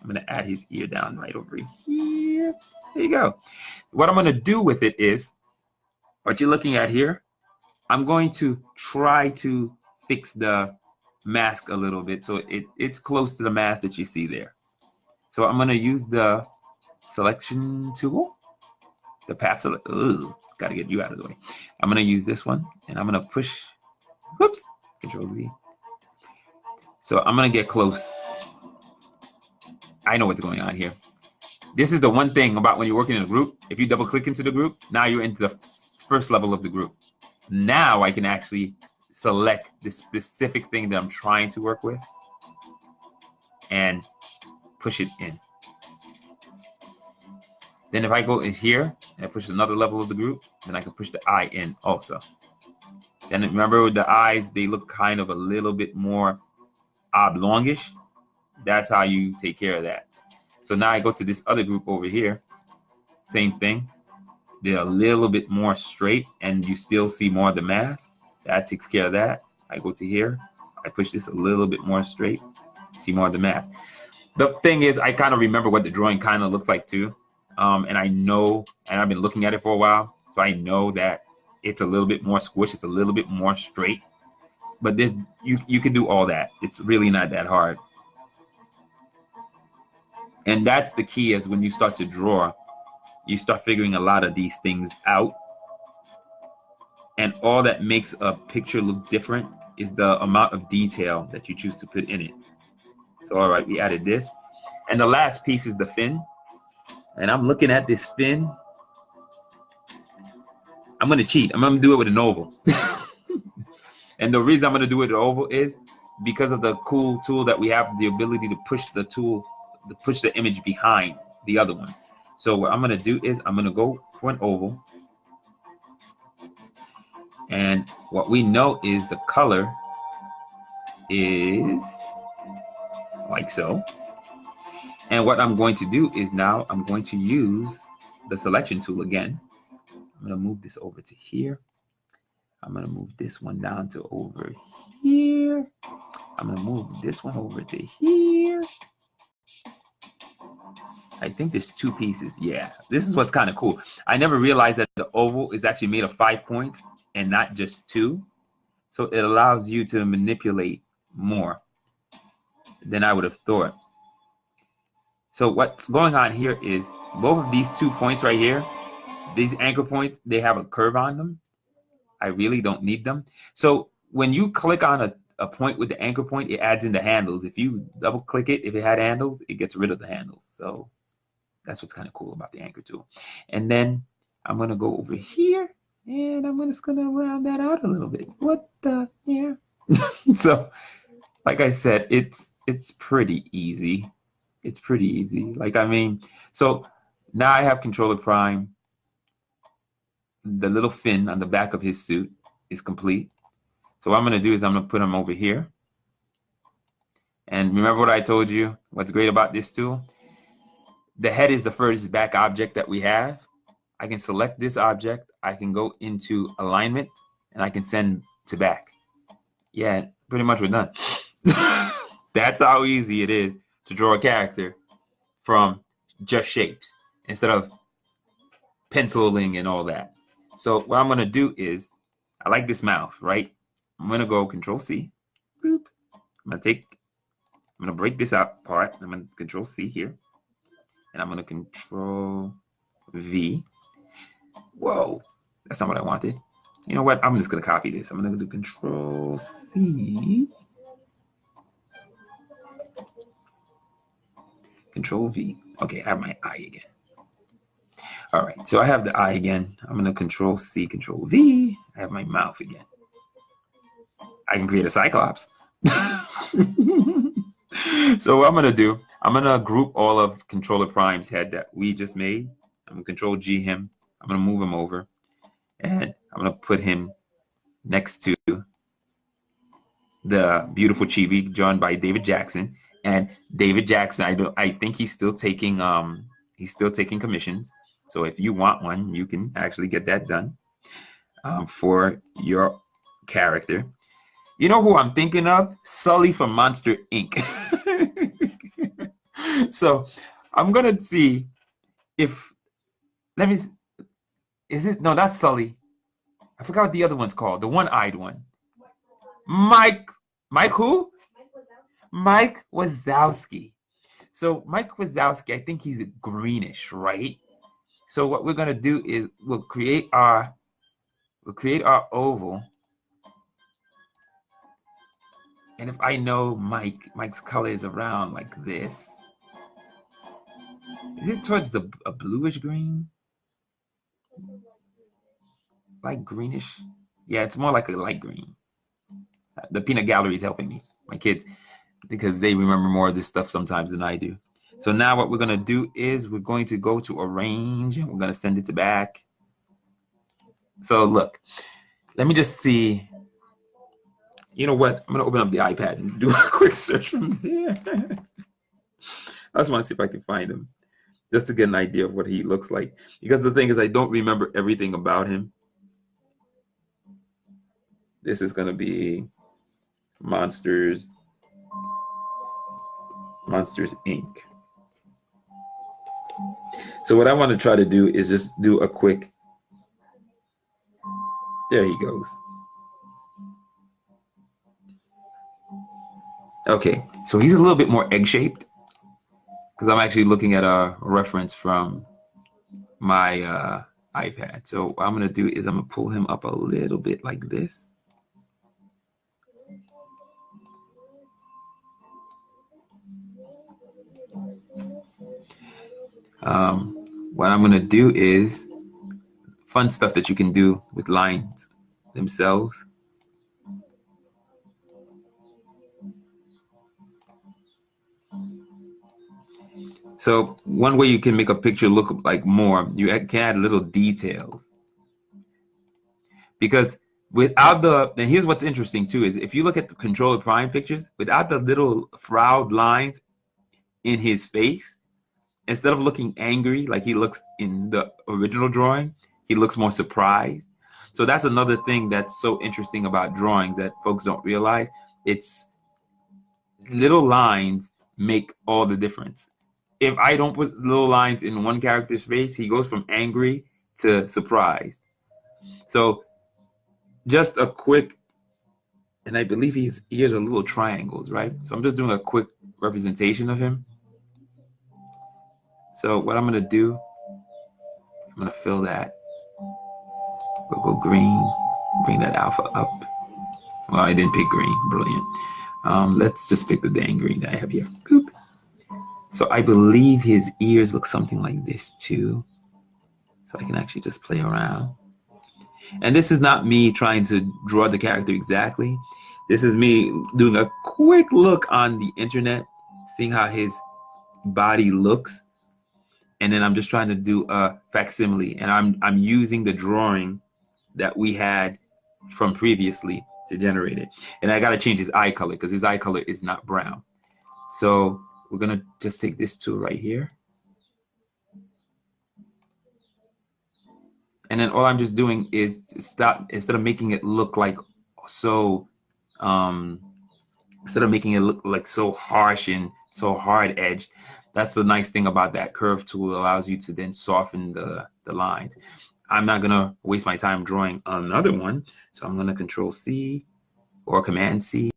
I'm going to add his ear down right over here. There you go. What I'm going to do with it is, what you're looking at here, I'm going to try to fix the mask a little bit so it's close to the mask that you see there. So I'm going to use the selection tool, the path select. Ooh, got to get you out of the way. I'm going to use this one, and I'm going to push, whoops, Control Z. So I'm going to get close. I know what's going on here. This is the one thing about when you're working in a group. If you double click into the group, now you're into the first level of the group. Now I can actually select the specific thing that I'm trying to work with and push it in. Then if I go in here and push another level of the group, then I can push the eye in also. Then remember with the eyes, they look kind of a little bit more oblongish. That's how you take care of that. So now I go to this other group over here. Same thing. They're a little bit more straight, and you still see more of the mask. That takes care of that. I go to here. I push this a little bit more straight. See more of the mask. The thing is, I kind of remember what the drawing kind of looks like too. And I know, and I've been looking at it for a while, so I know that it's a little bit more squish. It's a little bit more straight. But this, you can do all that. It's really not that hard. And that's the key, is when you start to draw, you start figuring a lot of these things out. And all that makes a picture look different is the amount of detail that you choose to put in it. So all right, we added this. And the last piece is the fin. And I'm looking at this fin. I'm going to cheat. I'm going to do it with an oval. And the reason I'm going to do it with an oval is because of the cool tool that we have, the ability to push the tool, to push the image behind the other one. So what I'm going to do is I'm going to go for an oval. And what we know is the color is like so. And what I'm going to do is now I'm going to use the selection tool again. I'm going to move this over to here. I'm going to move this one down to over here. I'm going to move this one over to here. I think there's two pieces. Yeah, this is what's kind of cool. I never realized that the oval is actually made of 5 points and not just 2. So it allows you to manipulate more than I would have thought. So what's going on here is both of these 2 points right here, these anchor points, they have a curve on them. I really don't need them. So when you click on a point with the anchor point, it adds in the handles. If you double click it, if it had handles, it gets rid of the handles. So that's what's kind of cool about the anchor tool. And then I'm going to go over here and I'm just going to round that out a little bit. What the, yeah. So like I said, it's pretty easy. It's pretty easy. Like, I mean, so now I have controller prime. The little fin on the back of his suit is complete. So what I'm going to do is I'm going to put him over here. And remember what I told you? What's great about this tool? The head is the first back object that we have. I can select this object. I can go into alignment and I can send to back. Yeah, pretty much we're done. That's how easy it is to draw a character from just shapes instead of penciling and all that. So what I'm going to do is, I like this mouth, right? I'm going to go Control C. Boop. I'm going to break this out part. I'm going to Control C here. And I'm going to Control V. Whoa, that's not what I wanted. You know what? I'm just going to copy this. I'm going to do Control C. Control V. Okay, I have my eye again. All right, so I have the eye again. I'm going to Control C, Control V. I have my mouth again. I can create a Cyclops. So what I'm going to do, I'm going to group all of Controller Prime's head that we just made. I'm going to Control G him. I'm going to move him over. And I'm going to put him next to the beautiful chibi drawn by David Jaxon. And David Jaxon, I think he's still taking commissions. So if you want one, you can actually get that done for your character. You know who I'm thinking of? Sully from Monster Inc. So I'm gonna see if, no, that's Sully. I forgot what the other one's called. The one-eyed one. Mike who? Mike Wazowski. So Mike Wazowski, I think he's greenish, right? So what we're gonna do is we'll create our oval. And if I know Mike's color is around like this. Is it towards a bluish green? Like greenish? Yeah, it's more like a light green. The peanut gallery is helping me, my kids, because they remember more of this stuff sometimes than I do. So now what we're going to do is we're going to go to arrange and we're going to send it to back. So look, let me just see. You know what? I'm going to open up the iPad and do a quick search from there. I just want to see if I can find him, just to get an idea of what he looks like. Because the thing is, I don't remember everything about him. This is going to be Monsters Inc. So what I want to try to do is just do a quick, there he goes. Okay, so he's a little bit more egg-shaped because I'm actually looking at a reference from my iPad. So what I'm going to do is I'm going to pull him up a little bit like this. What I'm going to do is fun stuff that you can do with lines themselves. So one way you can make a picture look like more, you can add little details. Because without and here's what's interesting too, is if you look at the Controller Prime pictures, without the little frowned lines in his face, instead of looking angry like he looks in the original drawing, he looks more surprised. So that's another thing that's so interesting about drawing that folks don't realize. It's little lines make all the difference. If I don't put little lines in one character's face, he goes from angry to surprised. So just a quick, and I believe his ears are little triangles, right? So I'm just doing a quick representation of him. So what I'm going to do, I'm going to fill that. We'll go green. Bring that alpha up. Well, I didn't pick green. Brilliant. Let's just pick the dang green that I have here. Boop. So I believe his ears look something like this too. So I can actually just play around. And this is not me trying to draw the character exactly. This is me doing a quick look on the internet, seeing how his body looks. And then I'm just trying to do a facsimile. And I'm using the drawing that we had from previously to generate it. And I got to change his eye color because his eye color is not brown. So we're going to just take this tool right here. And then all I'm just doing is stop, instead of making it look like so, instead of making it look like so harsh and so hard edged, that's the nice thing about that curve tool. It allows you to then soften the lines. I'm not gonna waste my time drawing another one, so I'm gonna Control C or Command C,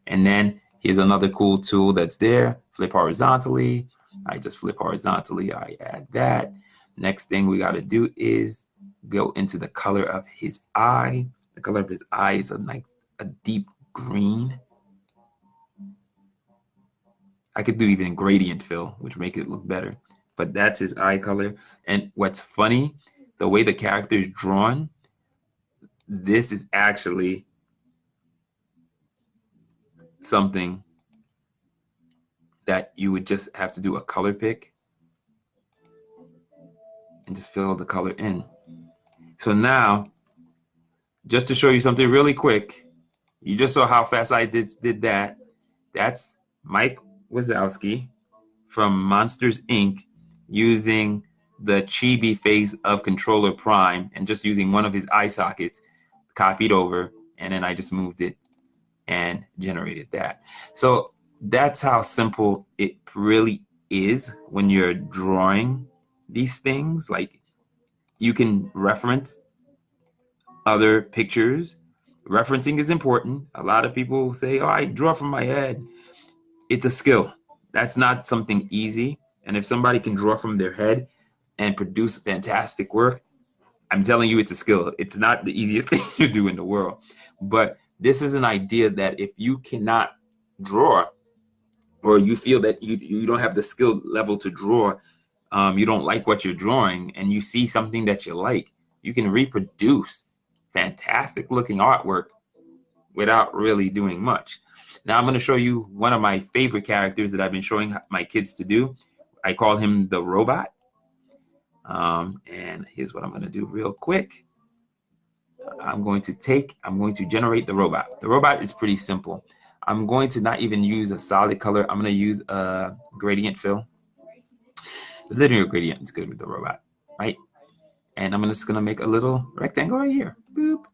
and then here's another cool tool that's there. Flip horizontally. I just flip horizontally. I add that. Next thing we got to do is go into the color of his eye. The color of his eye is a deep green. I could do even gradient fill, which make it look better. But that's his eye color. And what's funny, the way the character is drawn, this is actually something that you would just have to do a color pick and just fill the color in. So now, just to show you something really quick, you just saw how fast I did that. That's Mike Wazowski from Monsters Inc. using the chibi face of Controller Prime and just using one of his eye sockets, copied over, and then I just moved it and generated that. So that's how simple it really is when you're drawing these things. Like, you can reference other pictures. Referencing is important. A lot of people say, oh, I draw from my head. It's a skill. That's not something easy. And if somebody can draw from their head and produce fantastic work, I'm telling you, it's a skill. It's not the easiest thing to do in the world. But this is an idea that if you cannot draw, or you feel that you don't have the skill level to draw, you don't like what you're drawing, and you see something that you like, you can reproduce fantastic looking artwork without really doing much. Now I'm going to show you one of my favorite characters that I've been showing my kids to do. I call him the robot. And here's what I'm going to do real quick. I'm going to generate the robot. The robot is pretty simple. I'm going to not even use a solid color. I'm going to use a gradient fill. The linear gradient is good with the robot, right? And I'm just going to make a little rectangle right here. Boop.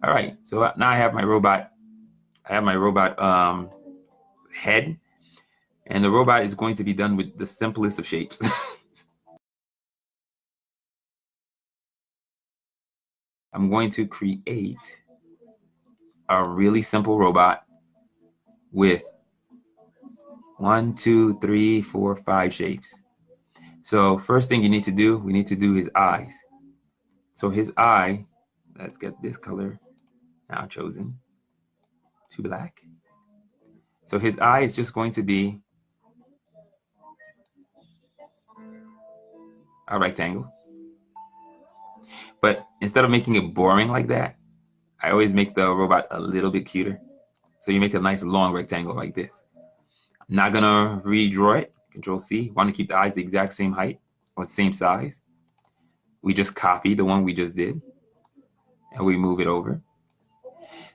All right, so now I have my robot. I have my robot head, and the robot is going to be done with the simplest of shapes. I'm going to create a really simple robot with 1, 2, 3, 4, 5 shapes. So first thing you need to do, we need to do his eyes. So his eye, let's get this color now chosen to black. So his eye is just going to be a rectangle. But instead of making it boring like that, I always make the robot a little bit cuter. So you make a nice long rectangle like this. I'm not gonna redraw it. Control C. Want to keep the eyes the exact same height or same size. We just copy the one we just did and we move it over.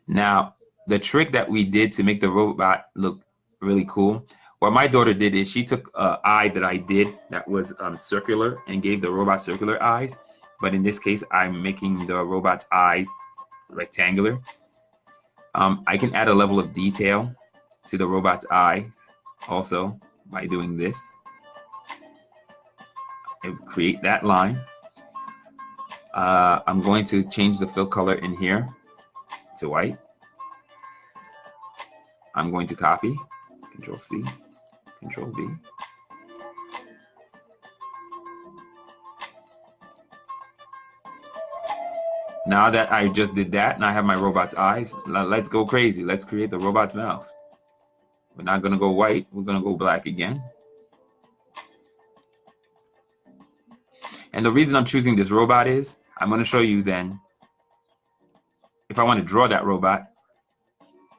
Now, the trick that we did to make the robot look really cool, what my daughter did is she took an eye that I did that was circular and gave the robot circular eyes. But in this case, I'm making the robot's eyes rectangular. I can add a level of detail to the robot's eyes also by doing this. I create that line. I'm going to change the fill color in here to white. I'm going to copy, Control C, Control V. Now that I just did that, and I have my robot's eyes, let's go crazy. Let's create the robot's mouth. We're not going to go white. We're going to go black again. And the reason I'm choosing this robot is, I'm going to show you then, if I want to draw that robot,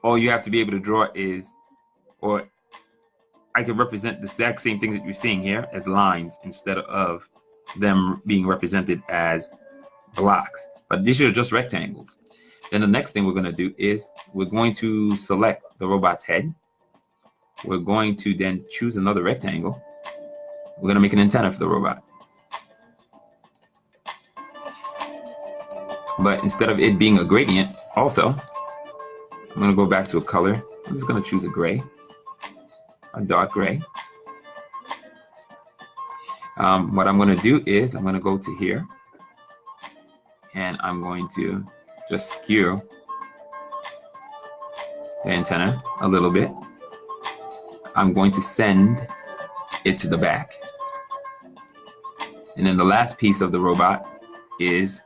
all you have to be able to draw is, or I can represent the exact same thing that you're seeing here as lines instead of them being represented as blocks. But these are just rectangles. Then the next thing we're going to do is we're going to select the robot's head. We're going to then choose another rectangle. We're going to make an antenna for the robot. But instead of it being a gradient, also, I'm going to go back to a color. I'm just going to choose a gray, a dark gray. What I'm going to do is I'm going to go to here, and I'm going to just skew the antenna a little bit. I'm going to send it to the back. And then the last piece of the robot is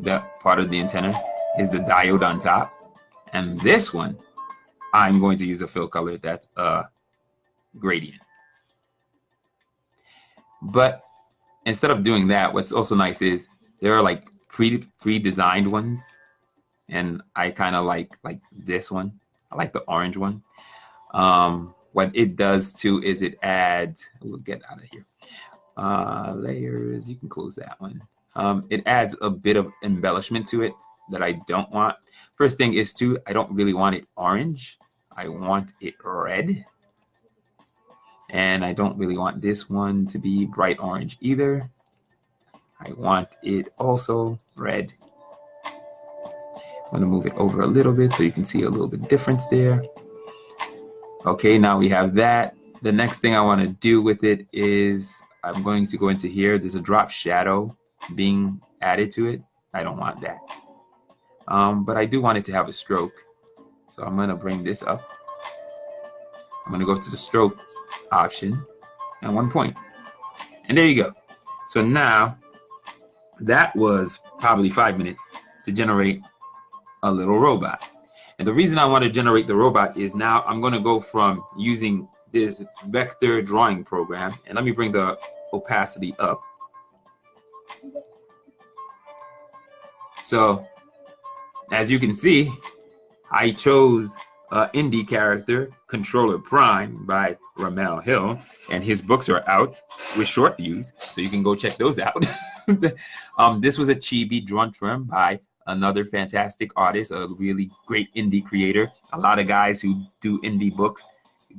that part of the antenna is the diode on top. And this one, I'm going to use a fill color that's a gradient. But instead of doing that, what's also nice is there are like pre-designed ones, and I kind of like this one. I like the orange one. What it does too is it adds, we'll get out of here, layers, you can close that one. It adds a bit of embellishment to it that I don't want. First thing is too, I don't really want it orange. I want it red. And I don't really want this one to be bright orange either. I want it also red. I'm going to move it over a little bit so you can see a little bit difference there. Okay, now we have that. The next thing I want to do with it is I'm going to go into here. There's a drop shadow being added to it. I don't want that. But I do want it to have a stroke. So I'm going to bring this up. I'm going to go to the stroke option and 1 point. And there you go. So now that was probably 5 minutes to generate a little robot. And the reason I want to generate the robot is now I'm going to go from using this vector drawing program, and let me bring the opacity up. So as you can see, I chose indie character Controller Prime by Ramel Hill, and his books are out with short views, so you can go check those out. This was a chibi drawn from by another fantastic artist, a really great indie creator. A lot of guys who do indie books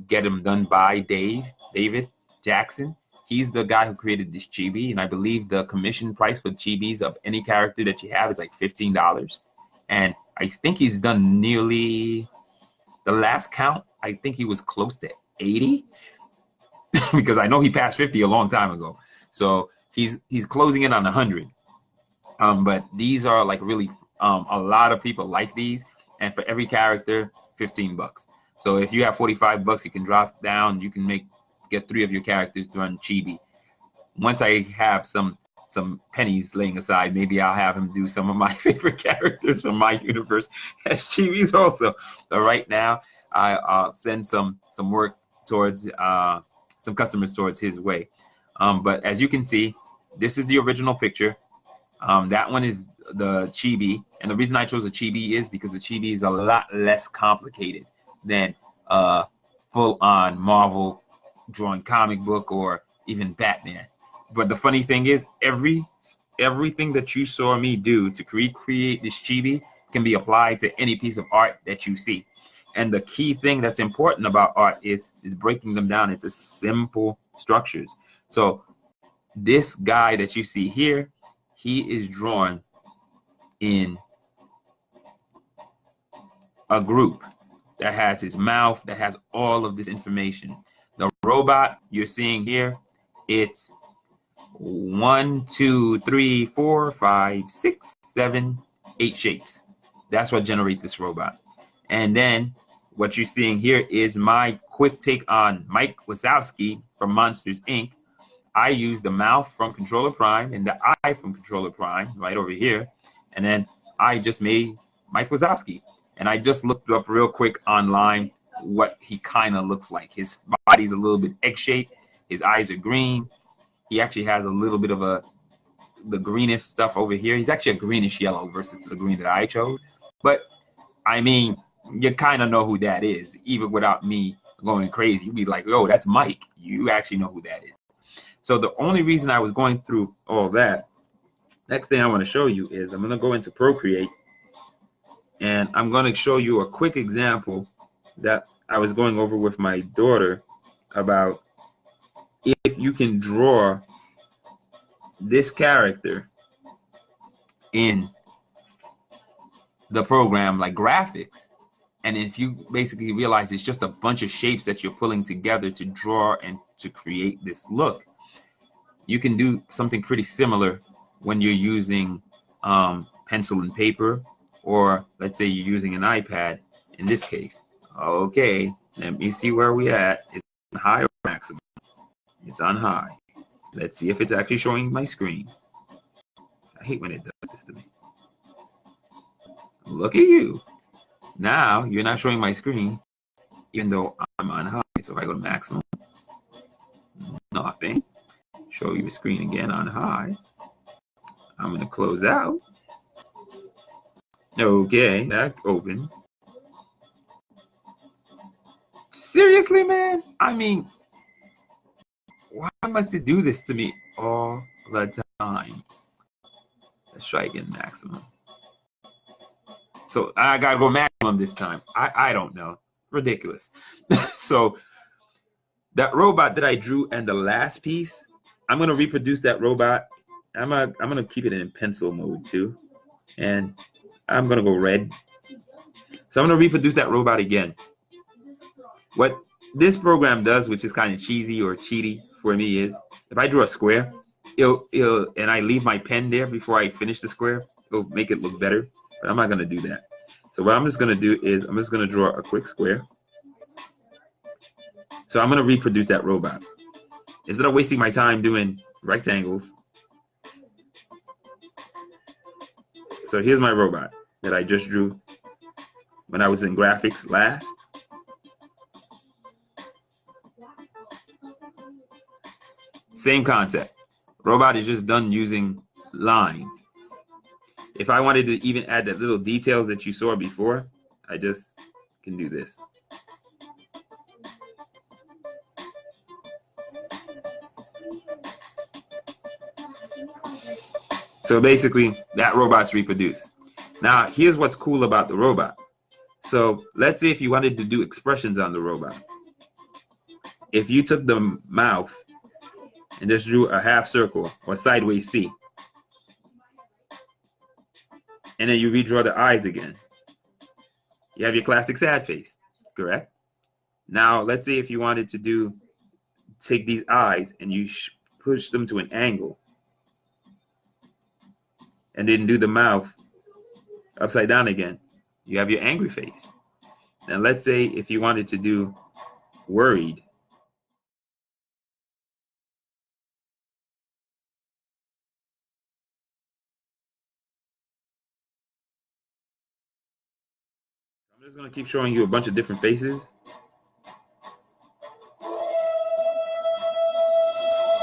get them done by David Jaxon. He's the guy who created this chibi, and I believe the commission price for chibis of any character that you have is like $15. And I think he's done nearly, the last count, I think he was close to 80, because I know he passed 50 a long time ago. So he's closing in on 100. But these are like really, a lot of people like these, and for every character, $15. So if you have $45, you can drop down. You can get 3 of your characters to run chibi. Once I have some pennies laying aside, maybe I'll have him do some of my favorite characters from my universe as chibis also. But right now, I'll send some work towards some customers towards his way. But as you can see, this is the original picture. That one is the chibi, and the reason I chose a chibi is because the chibi is a lot less complicated than a full-on Marvel drawing comic book or even Batman. But the funny thing is, everything that you saw me do to create this chibi can be applied to any piece of art that you see. And the key thing that's important about art is breaking them down into simple structures. So this guy that you see here, he is drawn in a group that has his mouth, that has all of this information. The robot you're seeing here, it's 1, 2, 3, 4, 5, 6, 7, 8 shapes. That's what generates this robot. And then what you're seeing here is my quick take on Mike Wazowski from Monsters Inc. I use the mouth from Controller Prime and the eye from Controller Prime right over here. And then I just made Mike Wazowski. And I just looked up real quick online what he kind of looks like. His body's a little bit egg-shaped. His eyes are green. He actually has a little bit of the greenish stuff over here. He's actually a greenish yellow versus the green that I chose. But, I mean, you kind of know who that is. Even without me going crazy, you'd be like, oh, that's Mike. You actually know who that is. So the only reason I was going through all that, next thing I want to show you is I'm going to go into Procreate. And I'm going to show you a quick example that I was going over with my daughter about if you can draw this character in the program like graphics, and if you basically realize it's just a bunch of shapes that you're pulling together to draw and to create this look, you can do something pretty similar when you're using pencil and paper, or let's say you're using an iPad in this case. Okay, let me see where we at. It's high or maximum? It's on high. Let's see if it's actually showing my screen. I hate when it does this to me. Look at you. Now you're not showing my screen, even though I'm on high. So if I go to maximum, nothing. Show you the screen again on high. I'm going to close out. Okay, that open. Seriously, man? I mean, why must it do this to me all the time? Let's try again, maximum. So I gotta go maximum this time. I don't know. Ridiculous. So that robot that I drew and the last piece, I'm gonna reproduce that robot. I'm gonna keep it in pencil mode too, and I'm gonna go red. So I'm gonna reproduce that robot again. What this program does, which is kind of cheesy or cheaty for me, is if I draw a square, and I leave my pen there before I finish the square, it'll make it look better. But I'm not gonna do that. So what I'm just gonna do is I'm just gonna draw a quick square. So I'm gonna reproduce that robot instead of wasting my time doing rectangles. So here's my robot that I just drew when I was in graphics last. Same concept. Robot is just done using lines. If I wanted to even add that little details that you saw before, I just can do this. So basically, that robot's reproduced. Now, here's what's cool about the robot. So let's say if you wanted to do expressions on the robot. If you took the mouth and just drew a half circle or sideways C, and then you redraw the eyes again, you have your classic sad face, correct? Now, let's say if you wanted to take these eyes and you push them to an angle, and then do the mouth upside down again, you have your angry face. Now, let's say if you wanted to do worried, I'm just going to keep showing you a bunch of different faces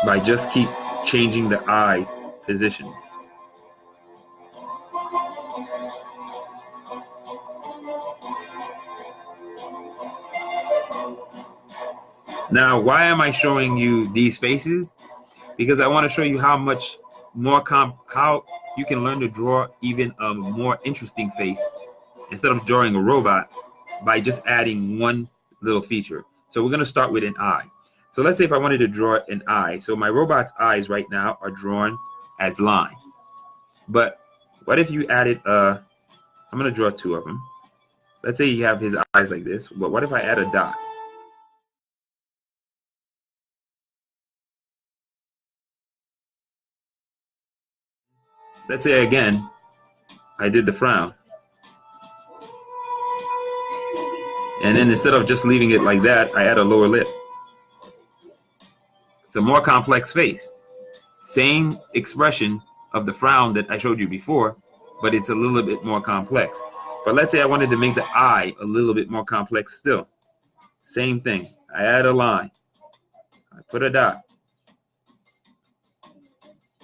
by just keep changing the eye positions. Now, why am I showing you these faces? Because I want to show you how much more how you can learn to draw even a more interesting face instead of drawing a robot by just adding one little feature. So we're going to start with an eye. So let's say if I wanted to draw an eye. So my robot's eyes right now are drawn as lines. But what if you added I'm going to draw two of them. Let's say you have his eyes like this. But what if I add a dot? Let's say again, I did the frown. And then instead of just leaving it like that, I add a lower lip. It's a more complex face. Same expression of the frown that I showed you before, but it's a little bit more complex. But let's say I wanted to make the eye a little bit more complex still. Same thing. I add a line. I put a dot.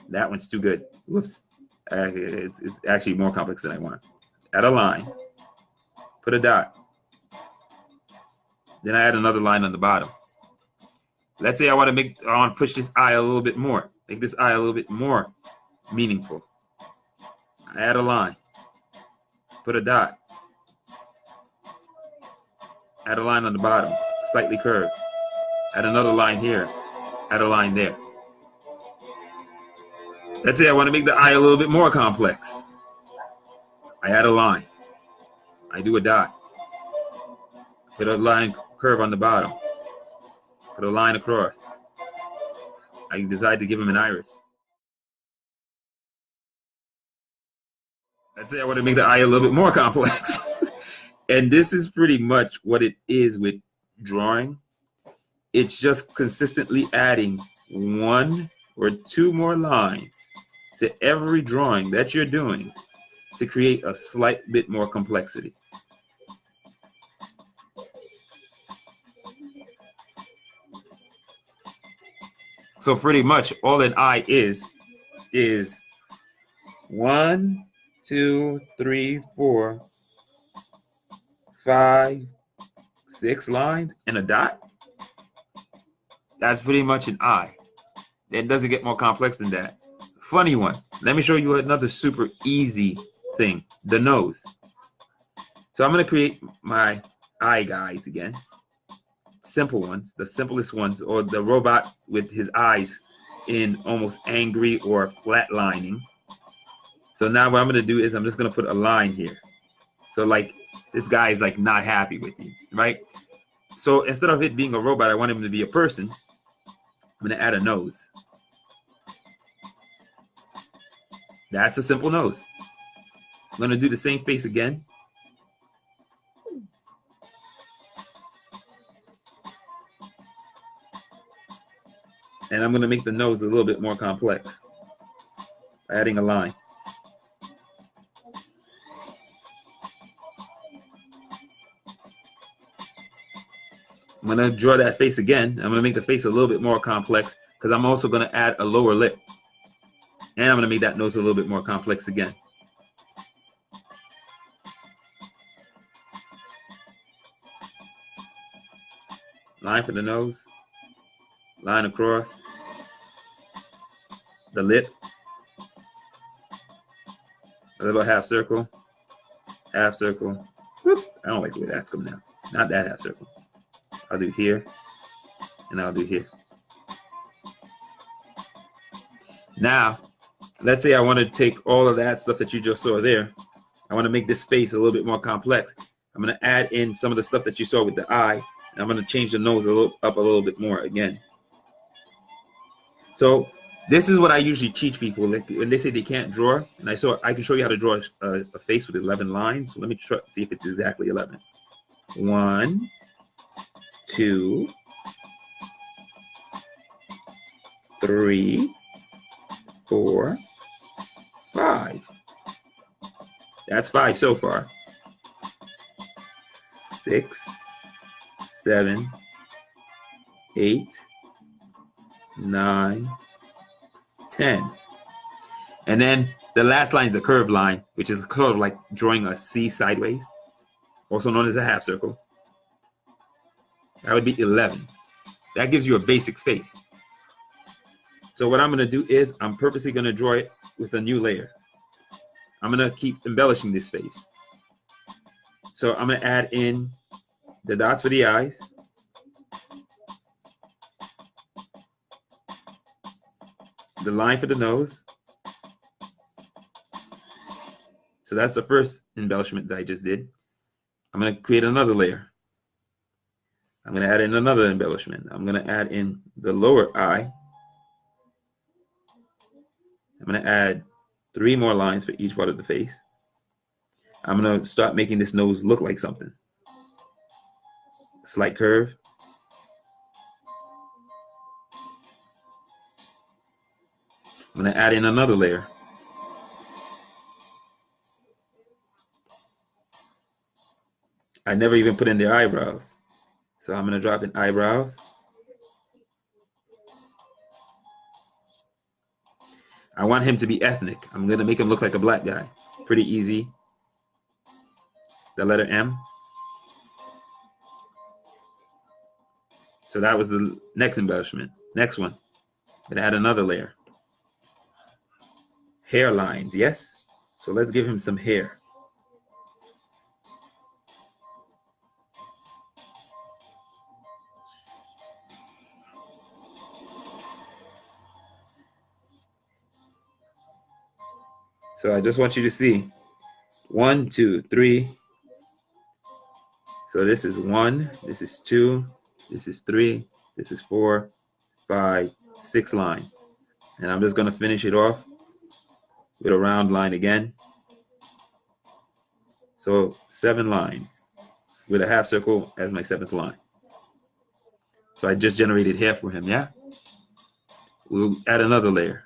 That one's too good. Whoops. It's actually more complex than I want. Add a line. Put a dot. Then I add another line on the bottom. Let's say I want to push this eye a little bit more. Make this eye a little bit more meaningful. I add a line. Put a dot. Add a line on the bottom, slightly curved. Add another line here. Add a line there. Let's say I want to make the eye a little bit more complex. I add a line. I do a dot. Put a line curve on the bottom. Put a line across. I decide to give him an iris. Let's say I want to make the eye a little bit more complex. And this is pretty much what it is with drawing. It's just consistently adding 1 or 2 more lines to every drawing that you're doing to create a slight bit more complexity. So pretty much all an eye is 1, 2, 3, 4, 5, 6 lines and a dot. That's pretty much an eye. It doesn't get more complex than that. Funny one. Let me show you another super easy thing. The nose. So I'm going to create my eye guys again. Simple ones, the simplest ones, or the robot with his eyes in almost angry or flatlining. So now what I'm going to do is I'm just going to put a line here. So like this guy is like not happy with you, right? So instead of it being a robot, I want him to be a person. I'm going to add a nose. That's a simple nose. I'm going to do the same face again. And I'm going to make the nose a little bit more complex by adding a line. I'm going to draw that face again. I'm going to make the face a little bit more complex because I'm also going to add a lower lip. And I'm going to make that nose a little bit more complex again. Line for the nose. Line across. The lip. A little half circle. Half circle. Whoops. I don't like the way that's coming out. Not that half circle. I'll do here. And I'll do here. Now, let's say I want to take all of that stuff that you just saw there. I want to make this face a little bit more complex. I'm going to add in some of the stuff that you saw with the eye. And I'm going to change the nose up a little bit more again. So this is what I usually teach people. Like when they say they can't draw, and I can show you how to draw a face with 11 lines. So let me try, see if it's exactly 11. 1, 2, 3, 4, 5. That's 5 so far. 6, 7, 8, 9, 10. And then the last line is a curved line, which is kind of like drawing a C sideways, also known as a half circle. That would be 11. That gives you a basic face. So what I'm going to do is I'm purposely going to draw it with a new layer. I'm going to keep embellishing this face. So I'm going to add in the dots for the eyes. The line for the nose. So that's the first embellishment that I just did. I'm going to create another layer. I'm going to add in another embellishment. I'm going to add in the lower eye. I'm going to add 3 more lines for each part of the face. I'm going to start making this nose look like something. Slight curve. I'm going to add in another layer. I never even put in their eyebrows. So I'm going to drop in eyebrows. I want him to be ethnic. I'm going to make him look like a black guy. Pretty easy. The letter M. So that was the next embellishment. Next one. I'm going to add another layer. Hairlines, yes? So let's give him some hair. So I just want you to see 1, 2, 3. So this is 1, this is 2, this is 3, this is 4, 5, 6 line. And I'm just going to finish it off with a round line again. So 7 lines with a half circle as my 7th line. So I just generated hair for him, yeah? We'll add another layer.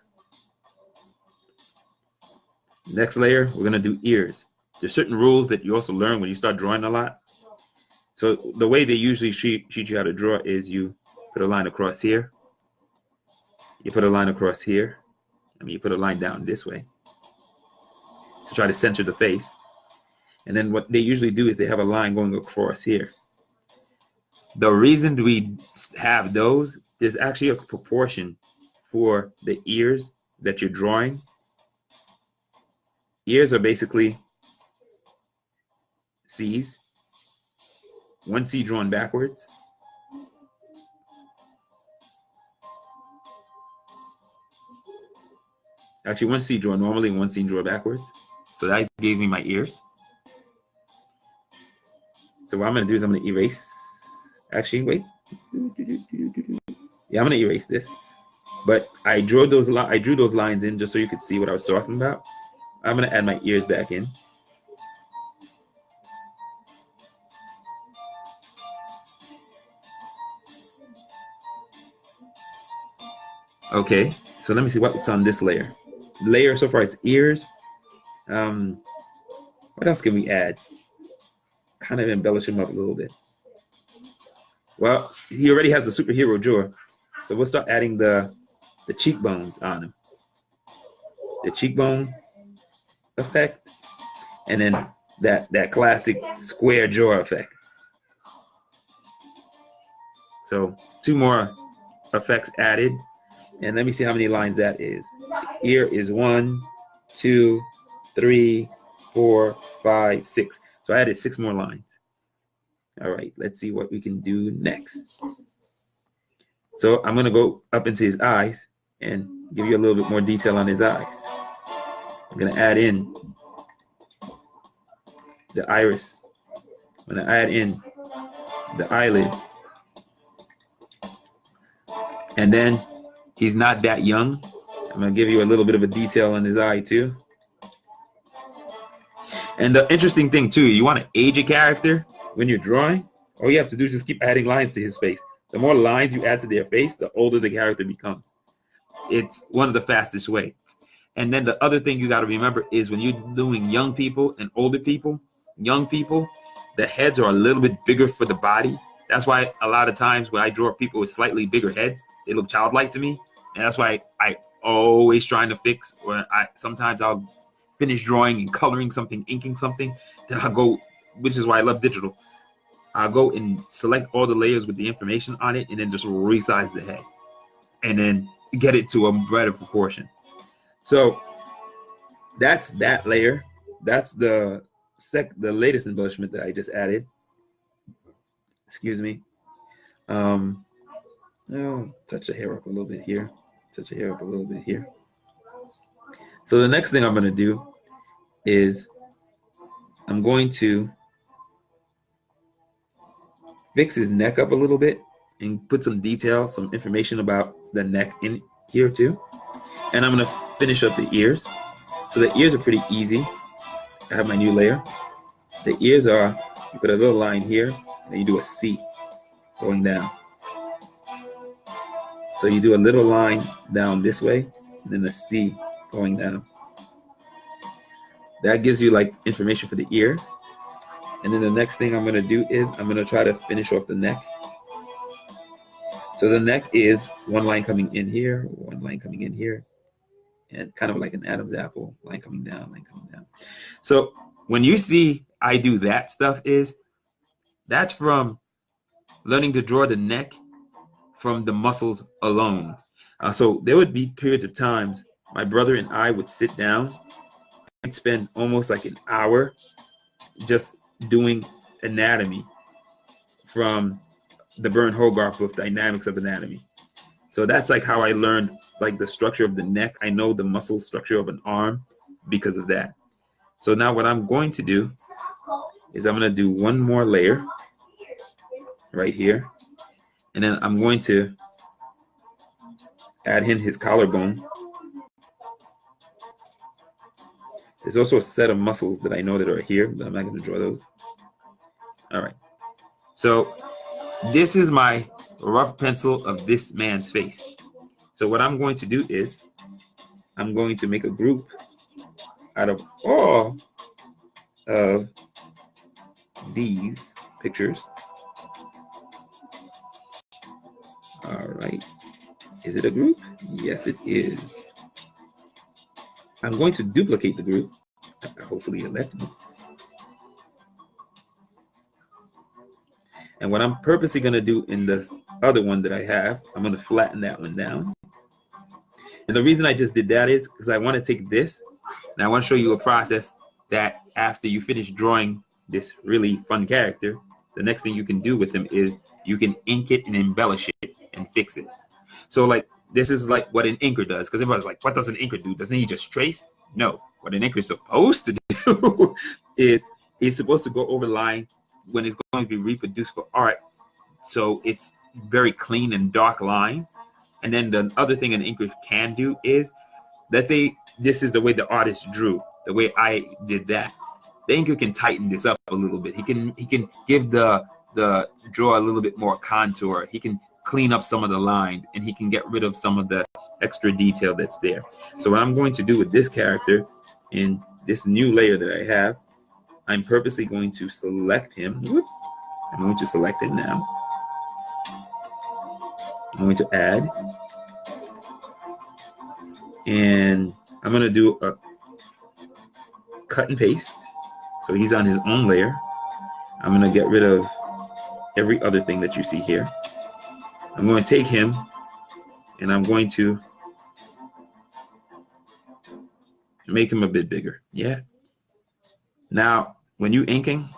Next layer, we're going to do ears. There's certain rules that you also learn when you start drawing a lot. So the way they usually teach you how to draw is you put a line across here. You put a line across here. I mean, you put a line down this way to try to center the face. And then what they usually do is they have a line going across here. The reason we have those is actually a proportion for the ears that you're drawing. Ears are basically C's. 1 C drawn backwards. Actually, 1 C drawn normally, 1 C drawn backwards. So that gave me my ears. So what I'm going to do is I'm going to erase. Actually, wait. Yeah, I'm going to erase this. But I drew those lines in just so you could see what I was talking about. I'm going to add my ears back in. Okay, so let me see what's on this layer. Layer so far it's ears. What else can we add? Kind of embellish him up a little bit. Well, he already has the superhero jaw, so we'll start adding the cheekbones on him. The cheekbone effect, and then that classic square jaw effect. So 2 more effects added. And let me see how many lines that is. Ear is 1, 2, 3, 4, 5, 6. So I added 6 more lines. All right, let's see what we can do next. So I'm going to go up into his eyes and give you a little bit more detail on his eyes. I'm going to add in the iris. I'm going to add in the eyelid. And then he's not that young. I'm going to give you a little bit of a detail on his eye too. And the interesting thing too, you want to age a character when you're drawing, all you have to do is just keep adding lines to his face. The more lines you add to their face, the older the character becomes. It's one of the fastest ways. And then the other thing you got to remember is when you're doing young people and older people, young people, the heads are a little bit bigger for the body. That's why a lot of times when I draw people with slightly bigger heads, they look childlike to me. And that's why I always trying to fix, or sometimes I'll finish drawing and coloring something, inking something, then I'll go, which is why I love digital. I'll go and select all the layers with the information on it and then just resize the head and then get it to a better proportion. So that's that layer. That's the latest embellishment that I just added. Excuse me. Oh, touch the hair up a little bit here. Touch the hair up a little bit here. So the next thing I'm going to do is I'm going to fix his neck up a little bit and put some detail, some information about the neck in here too. And I'm going to finish up the ears. So the ears are pretty easy. I have my new layer. The ears are, you put a little line here, and you do a C going down. So you do a little line down this way, and then the C going down. That gives you like information for the ears. And then the next thing I'm going to do is I'm going to try to finish off the neck. So the neck is one line coming in here, one line coming in here, and kind of like an Adam's apple, line coming down, line coming down. So when you see I do that stuff, that's from learning to draw the neck from the muscles alone. So there would be periods of times my brother and I would sit down and spend almost like an hour just doing anatomy from the Bern Hogarth book, Dynamics of Anatomy. So that's like how I learned like the structure of the neck. I know the muscle structure of an arm because of that. So now what I'm going to do is I'm going to do one more layer right here. And then I'm going to add in his collarbone. There's also a set of muscles that I know that are here, but I'm not going to draw those. All right. So this is my rough pencil of this man's face. So what I'm going to do is I'm going to make a group out of all of these pictures. All right. Is it a group? Yes, it is. I'm going to duplicate the group. Hopefully it lets me. And what I'm purposely going to do in this other one that I have, I'm going to flatten that one down. And the reason I just did that is because I want to take this and I want to show you a process that after you finish drawing this really fun character, the next thing you can do with him is you can ink it and embellish it and fix it. So like this is like what an inker does, because everybody's like, what does an inker do? Doesn't he just trace? No, what an inker is supposed to do is he's supposed to go over the line when it's going to be reproduced for art. So it's very clean and dark lines. And then the other thing an inker can do is, let's say this is the way the artist drew, the way I did that. The inker can tighten this up a little bit. He can give the draw a little bit more contour. He can clean up some of the lines, and he can get rid of some of the extra detail that's there. So what I'm going to do with this character in this new layer that I have, I'm purposely going to select him. Whoops. I'm going to select him now. I'm going to add. And I'm going to do a cut and paste. So he's on his own layer. I'm going to get rid of every other thing that you see here. I'm going to take him and I'm going to make him a bit bigger. Yeah. Now, when you're inking,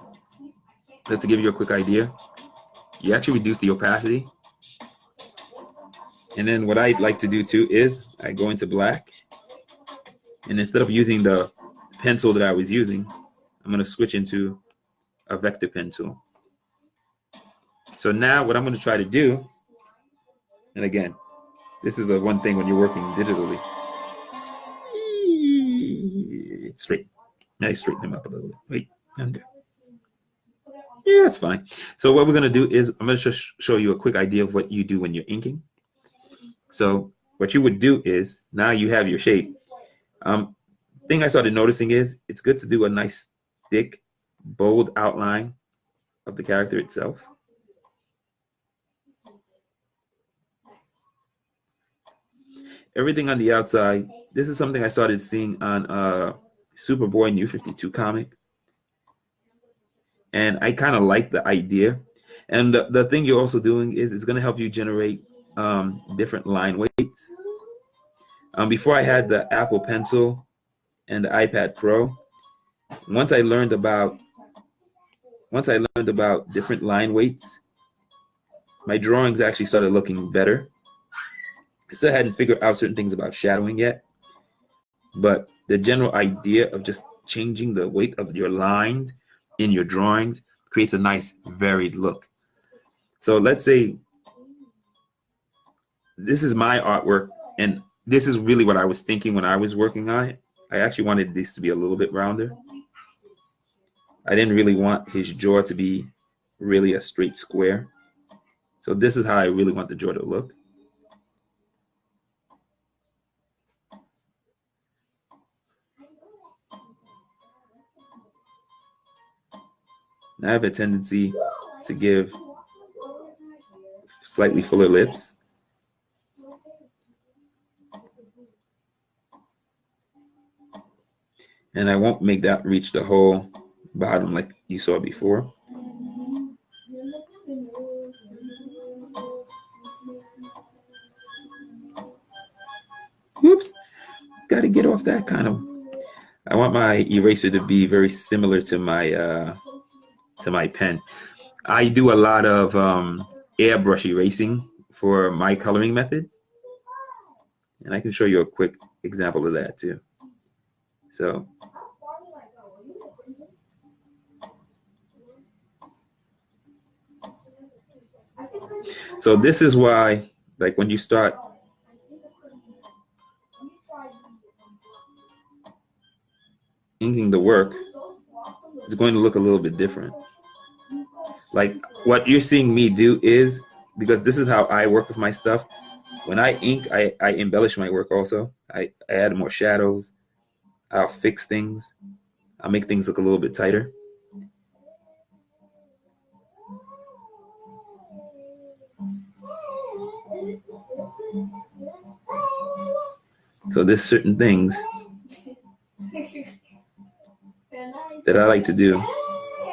just to give you a quick idea, you actually reduce the opacity. And then what I like to do too is I go into black, and instead of using the pencil that I was using, I'm going to switch into a vector pen tool. So now what I'm going to try to do, and again, this is the one thing when you're working digitally. Straight. Now you straighten them up a little bit. Wait, under. Yeah, that's fine. So what we're going to do is I'm going to just show you a quick idea of what you do when you're inking. So what you would do is, now you have your shape. Thing I started noticing is it's good to do a nice thick, bold outline of the character itself. Everything on the outside, this is something I started seeing on Superboy New 52 comic. And I kind of like the idea. And the thing you're also doing is it's going to help you generate different line weights. Before I had the Apple Pencil and the iPad Pro, once I learned about different line weights, my drawings actually started looking better. I still hadn't figured out certain things about shadowing yet, but the general idea of just changing the weight of your lines in your drawings creates a nice varied look. So let's say this is my artwork, and this is really what I was thinking when I was working on it. I actually wanted this to be a little bit rounder. I didn't really want his jaw to be really a straight square. So this is how I really want the jaw to look. I have a tendency to give slightly fuller lips. And I won't make that reach the whole bottom like you saw before. Whoops, got to get off that kind of. I want my eraser to be very similar to my pen. I do a lot of airbrush erasing for my coloring method, and I can show you a quick example of that too. So this is why, like, when you start inking the work, it's going to look a little bit different. Like what you're seeing me do is, because this is how I work with my stuff, when I ink, I embellish my work also. I add more shadows. I'll fix things. I'll make things look a little bit tighter. So there's certain things that I like to do.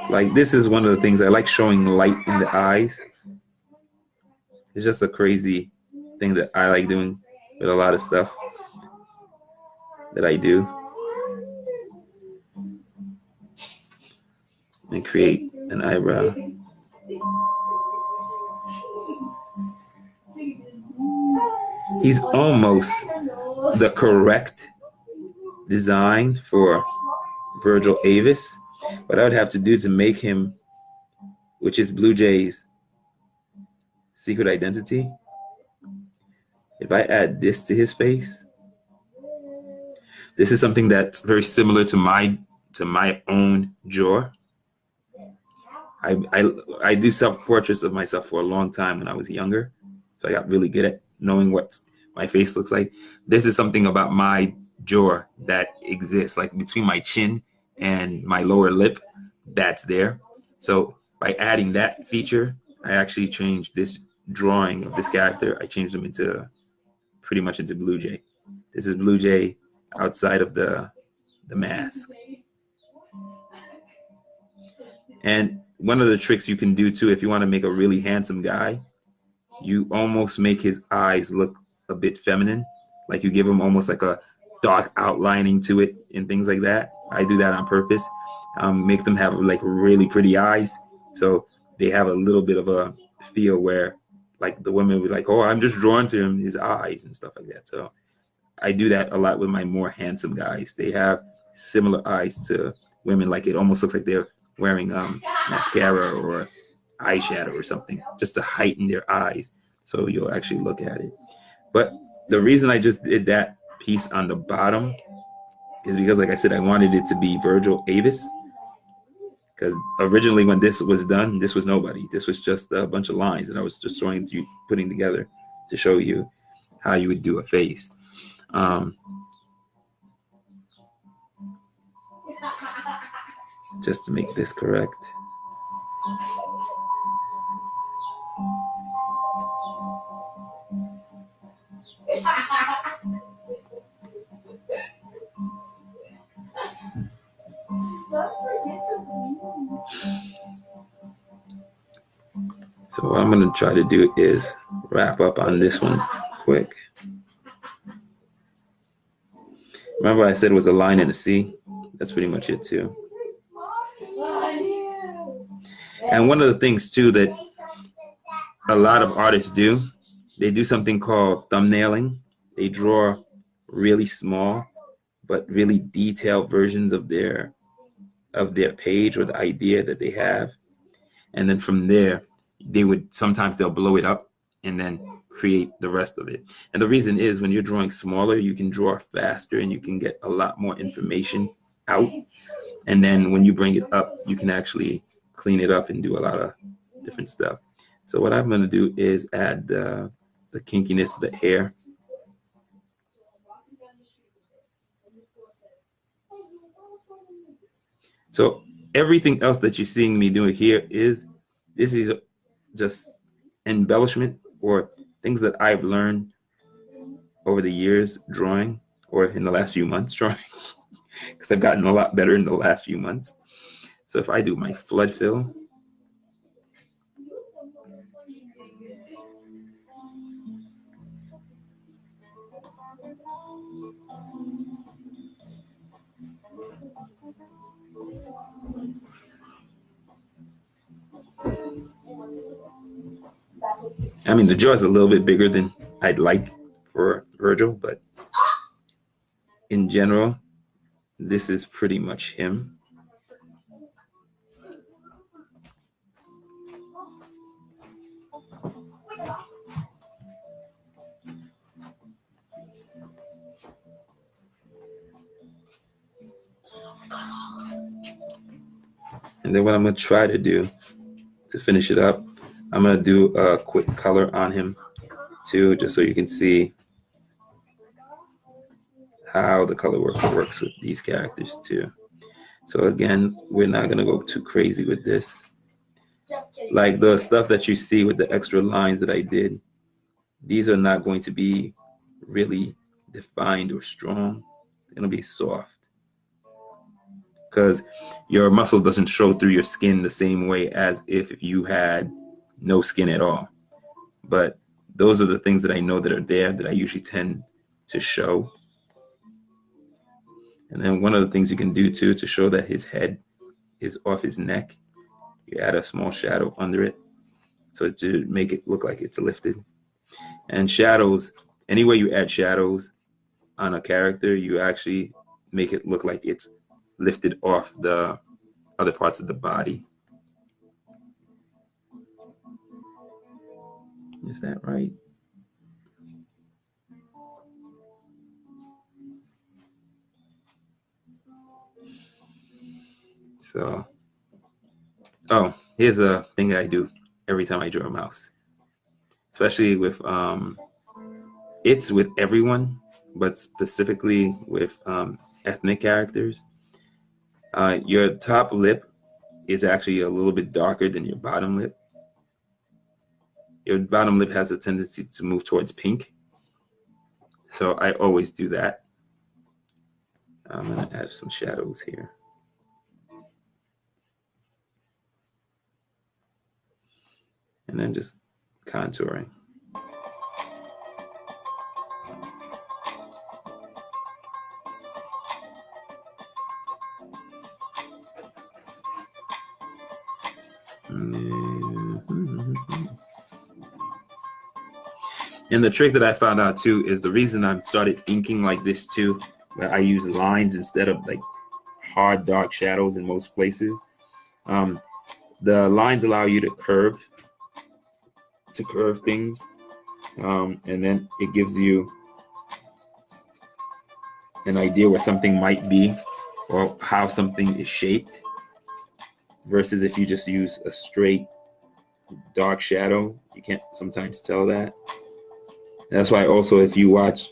Like this is one of the things I like, showing light in the eyes. It's just a crazy thing that I like doing with a lot of stuff that I do. And create an eyebrow. He's almost the correct design for Virgil Avis. What I would have to do to make him, which is Blue Jay's secret identity, if I add this to his face, this is something that's very similar to my own jaw. I do self-portraits of myself for a long time when I was younger, so I got really good at knowing what my face looks like. This is something about my jaw that exists, like between my chin and my lower lip, that's there. So by adding that feature, I actually changed this drawing of this character. I changed him into pretty much into Blue Jay. This is Blue Jay outside of the mask. And one of the tricks you can do too, if you want to make a really handsome guy, you almost make his eyes look a bit feminine. Like you give him almost like a dark outlining to it and things like that. I do that on purpose. Make them have like really pretty eyes, so they have a little bit of a feel where like the women would be like, oh, I'm just drawn to him, his eyes and stuff like that. So I do that a lot with my more handsome guys. They have similar eyes to women, like it almost looks like they're wearing mascara or eyeshadow or something, just to heighten their eyes, so you'll actually look at it. But the reason I just did that piece on the bottom is because, like I said, I wanted it to be Virgil Avis. Because originally when this was done, this was nobody. This was just a bunch of lines that I was just putting together to show you how you would do a face. Just to make this correct. So what I'm going to try to do is wrap up on this one quick. Remember I said it was a line and a C? That's pretty much it too. And one of the things too that a lot of artists do, they do something called thumbnailing. They draw really small but really detailed versions of their page or the idea that they have. And then from there, they'll blow it up and then create the rest of it. And the reason is, when you're drawing smaller, you can draw faster and you can get a lot more information out. And then when you bring it up, you can actually clean it up and do a lot of different stuff. So what I'm going to do is add the kinkiness of the hair. So Everything else that you're seeing me doing here this is just embellishment or things that I've learned over the years drawing, or in the last few months drawing, because I've gotten a lot better in the last few months. So if I do my flood fill, I mean, the jaw is a little bit bigger than I'd like for Virgil, but in general, this is pretty much him. And then what I'm going to try to do to finish it up, I'm going to do a quick color on him too, just so you can see how the color works with these characters too. So again, we're not going to go too crazy with this. Like the stuff that you see with the extra lines that I did, these are not going to be really defined or strong. They're going to be soft, because your muscle doesn't show through your skin the same way as if you had no skin at all. But those are the things that I know that are there that I usually tend to show. And then one of the things you can do too to show that his head is off his neck, you add a small shadow under it, so to make it look like it's lifted. And shadows, anywhere you add shadows on a character, you actually make it look like it's lifted off the other parts of the body. Is that right? So, oh, here's a thing that I do every time I draw a mouse, especially with it's with everyone, but specifically with ethnic characters. Your top lip is actually a little bit darker than your bottom lip. Your bottom lip has a tendency to move towards pink, so I always do that. I'm going to add some shadows here. And then just contouring. And the trick that I found out too is the reason I started inking like this too, that I use lines instead of like hard dark shadows in most places. The lines allow you to curve things, and then it gives you an idea where something might be or how something is shaped, versus if you just use a straight dark shadow, you can't sometimes tell that. And that's why also if you watch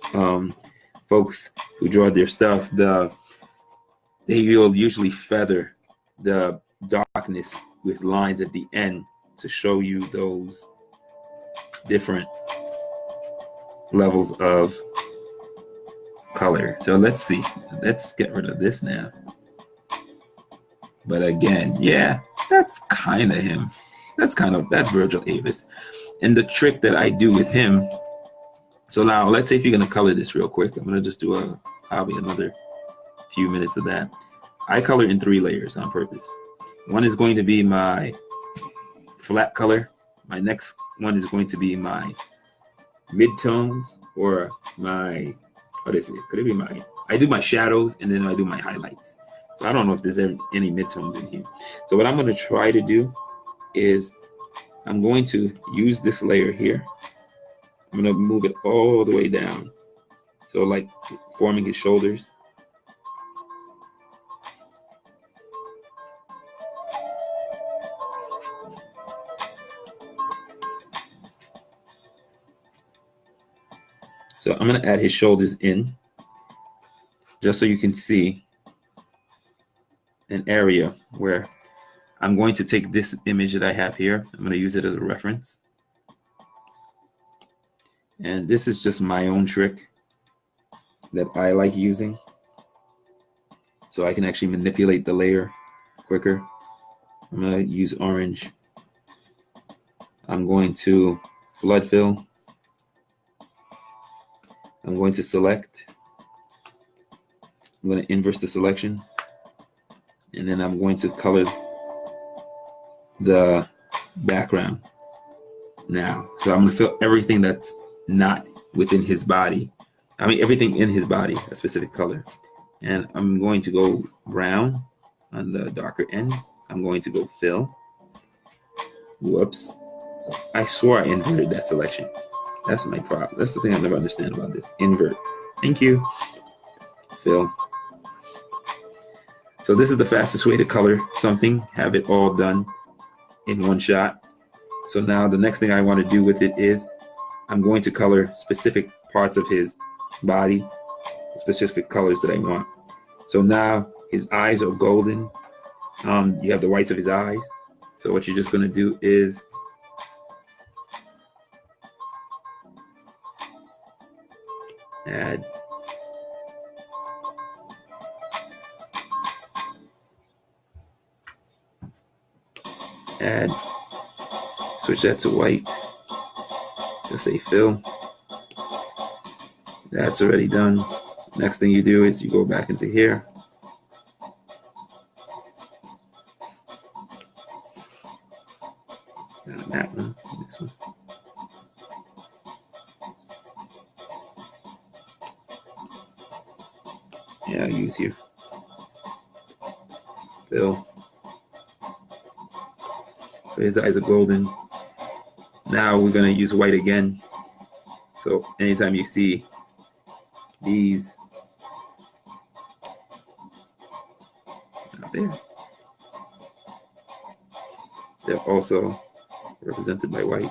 folks who draw their stuff, they will usually feather the darkness with lines at the end to show you those different levels of color. So let's see. Let's get rid of this now. But again, yeah, that's kind of him. That's Virgil Avis. And the trick that I do with him, so now let's say if you're going to color this real quick, I'm going to just do probably another few minutes of that. I color in 3 layers on purpose. One is going to be my flat color. My next one is going to be my midtones, or my, what is it? Could it be my, I do my shadows and then I do my highlights. So I don't know if there's any midtones in here. So what I'm going to try to do is I'm going to use this layer here. I'm going to move it all the way down. So like forming his shoulders. So I'm going to add his shoulders in, just so you can see an area where I'm going to take this image that I have here. I'm going to use it as a reference. And this is just my own trick that I like using, so I can actually manipulate the layer quicker. I'm going to use orange. I'm going to flood fill. I'm going to select. I'm going to inverse the selection. And then I'm going to color the background now. So I'm going to fill everything that's not within his body. I mean, everything in his body, a specific color. And I'm going to go brown on the darker end. I'm going to go fill. Whoops. I swore I inverted that selection. That's my problem. That's the thing I never understand about this. Invert. Thank you. Fill. So this is the fastest way to color something, have it all done in one shot. So now the next thing I want to do with it is I'm going to color specific parts of his body, specific colors that I want. So now his eyes are golden. You have the whites of his eyes. So what you're just going to do is add switch that to white. Just say fill. That's already done. Next thing you do is you go back into here. That one, this one. Yeah, I'll use here. Fill. So his eyes are golden. Now we're going to use white again. So anytime you see these out there, they're also represented by white.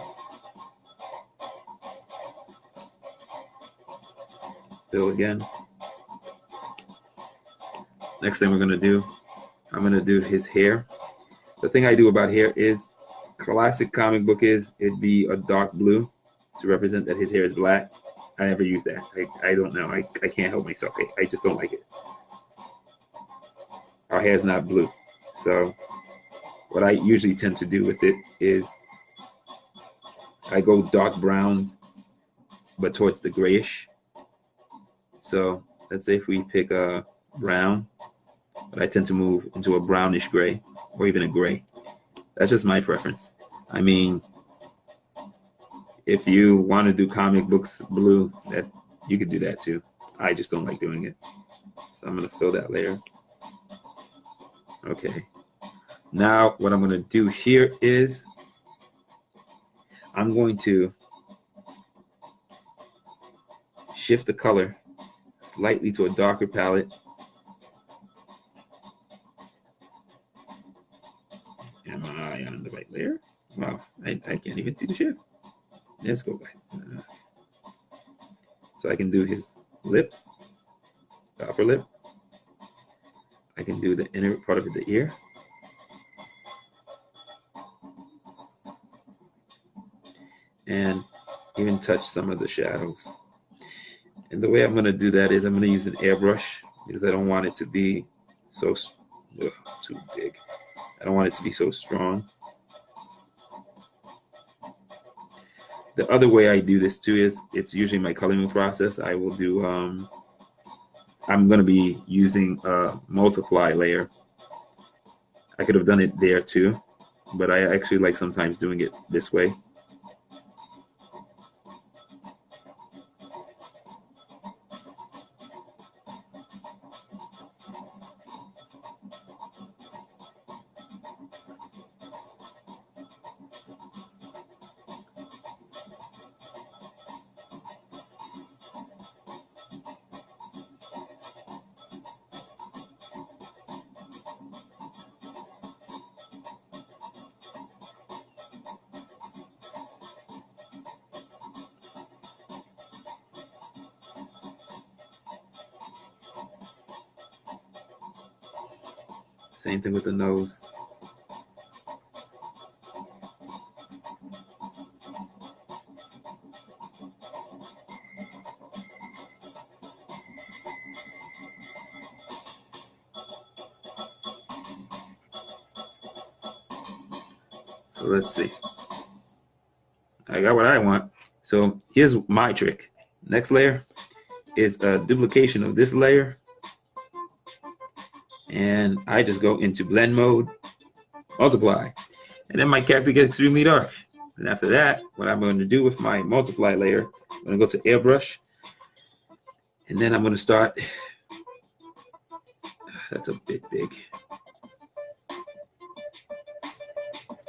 Fill again. Next thing we're going to do, I'm going to do his hair. The thing I do about hair is, classic comic book is, it'd be a dark blue to represent that his hair is black. I never use that. I don't know. I can't help myself. I just don't like it. Our hair is not blue. So what I usually tend to do with it is I go dark browns, but towards the grayish. So let's say if we pick a brown, but I tend to move into a brownish gray or even a gray. That's just my preference. I mean, if you want to do comic books blue, that you could do that too. I just don't like doing it. So I'm going to fill that layer. Okay. Now what I'm going to do here is I'm going to shift the color slightly to a darker palette. Am I on the right layer? Wow, I can't even see the shift. Let's go back. So I can do his lips, the upper lip. I can do the inner part of the ear. And even touch some of the shadows. And the way I'm going to do that is I'm going to use an airbrush because I don't want it to be so too big. I don't want it to be so strong. The other way I do this too is it's usually my coloring process. I will do, I'm going to be using a multiply layer. I could have done it there too, but I actually like sometimes doing it this way. Same thing with the nose. So let's see. I got what I want. So here's my trick. Next layer is a duplication of this layer. And I just go into blend mode, multiply. And then my character gets extremely dark. And after that, what I'm going to do with my multiply layer, I'm going to go to airbrush. And then I'm going to start, that's a bit big,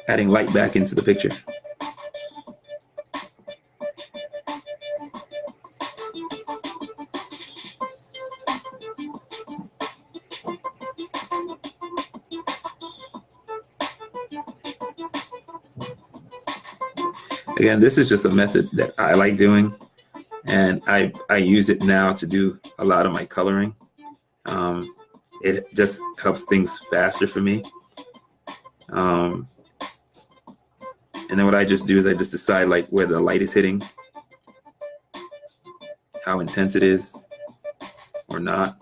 adding light back into the picture. Again, this is just a method that I like doing, and I use it now to do a lot of my coloring. It just helps things faster for me. And then what I just do is I just decide like where the light is hitting, how intense it is or not.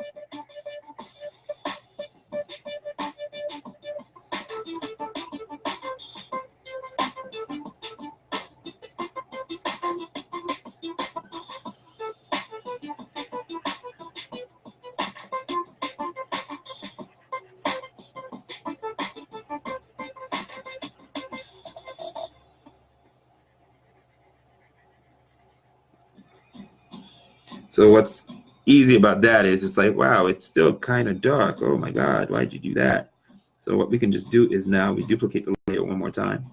So what's easy about that is it's like, wow, it's still kind of dark. Oh my God, why'd you do that? So what we can just do is now we duplicate the layer one more time.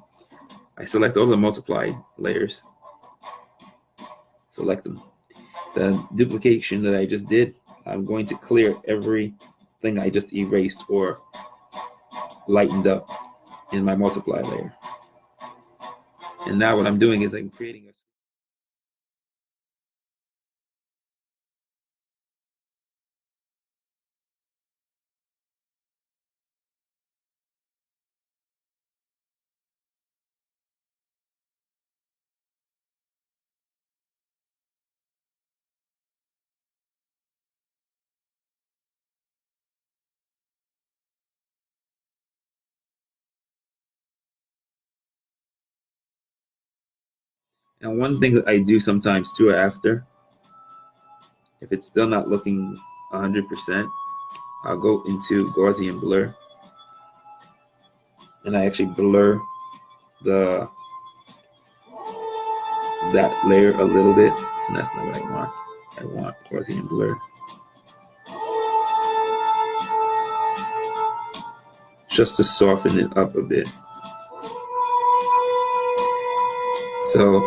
I select all the multiplied layers. Select them. The duplication that I just did, I'm going to clear everything I just erased or lightened up in my multiply layer. And now what I'm doing is I'm creating a And one thing that I do sometimes too after, if it's still not looking 100%, I'll go into Gaussian blur, and I actually blur that layer a little bit, and that's not what I want. I want Gaussian blur. Just to soften it up a bit. So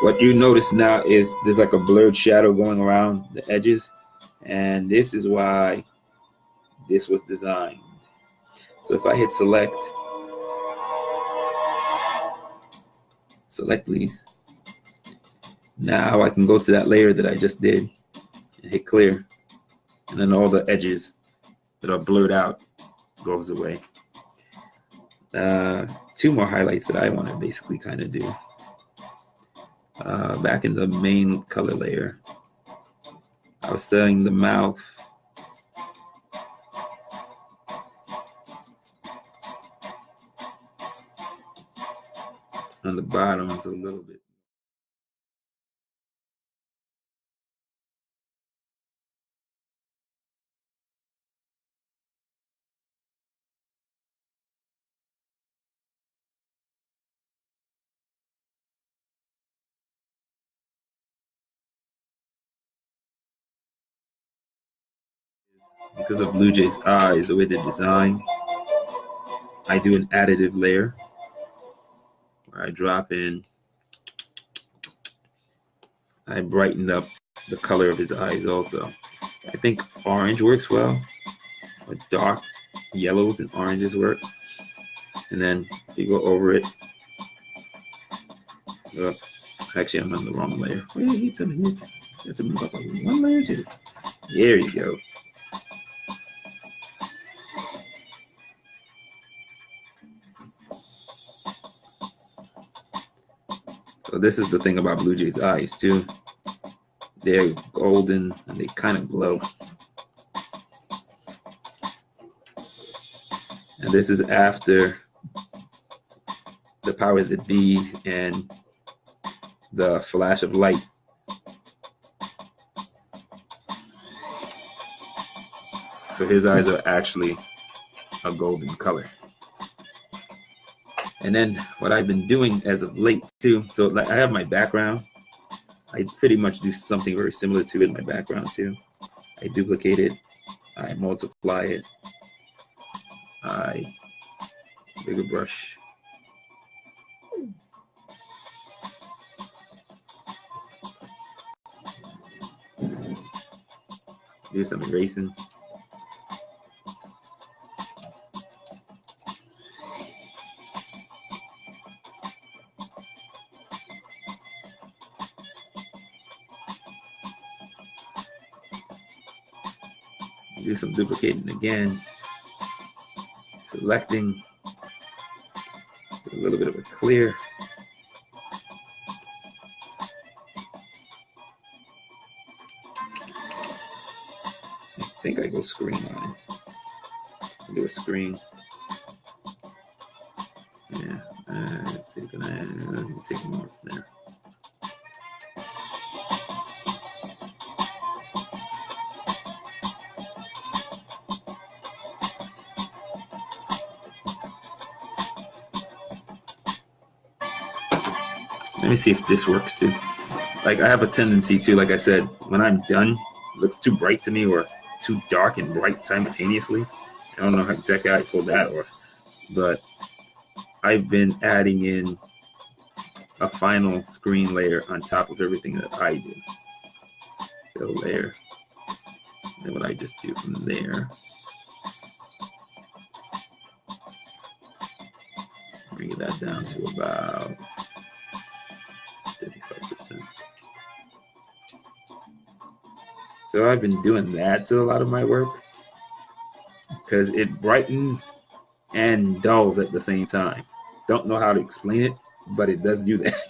what you notice now is there's like a blurred shadow going around the edges, and this is why this was designed. So if I hit select please, now I can go to that layer that I just did and hit clear, and then all the edges that are blurred out goes away. Two more highlights that I want to basically kind of do. Back in the main color layer, I was setting the mouth on the bottom a little bit. Because of Blue Jay's eyes, the way they're designed, I do an additive layer where I drop in, I brighten up the color of his eyes also. I think orange works well, or dark yellows and oranges work. And then you go over it. Actually, I'm on the wrong layer. Wait a minute. Let's move up one layer to. There you go. So this is the thing about Blue Jay's eyes too. They're golden and they kind of glow. And this is after the powers that be and the flash of light. So his eyes are actually a golden color. And then what I've been doing as of late too, so like I have my background. I pretty much do something very similar to it in my background too. I duplicate it, I multiply it, I bigger brush. Do some erasing. Do some duplicating again. Selecting. A little bit of a clear. I think I go screen on it. Do a screen. Yeah. Let's see. Can I take more from there? Let me see if this works too. Like I have a tendency to, like I said, when I'm done, it looks too bright to me or too dark and bright simultaneously. I don't know how exactly I pulled that off, but I've been adding in a final screen layer on top of everything that I do. Fill layer. Then what I just do from there. Bring that down to about 35%. So I've been doing that to a lot of my work because it brightens and dulls at the same time. Don't know how to explain it, but it does do that.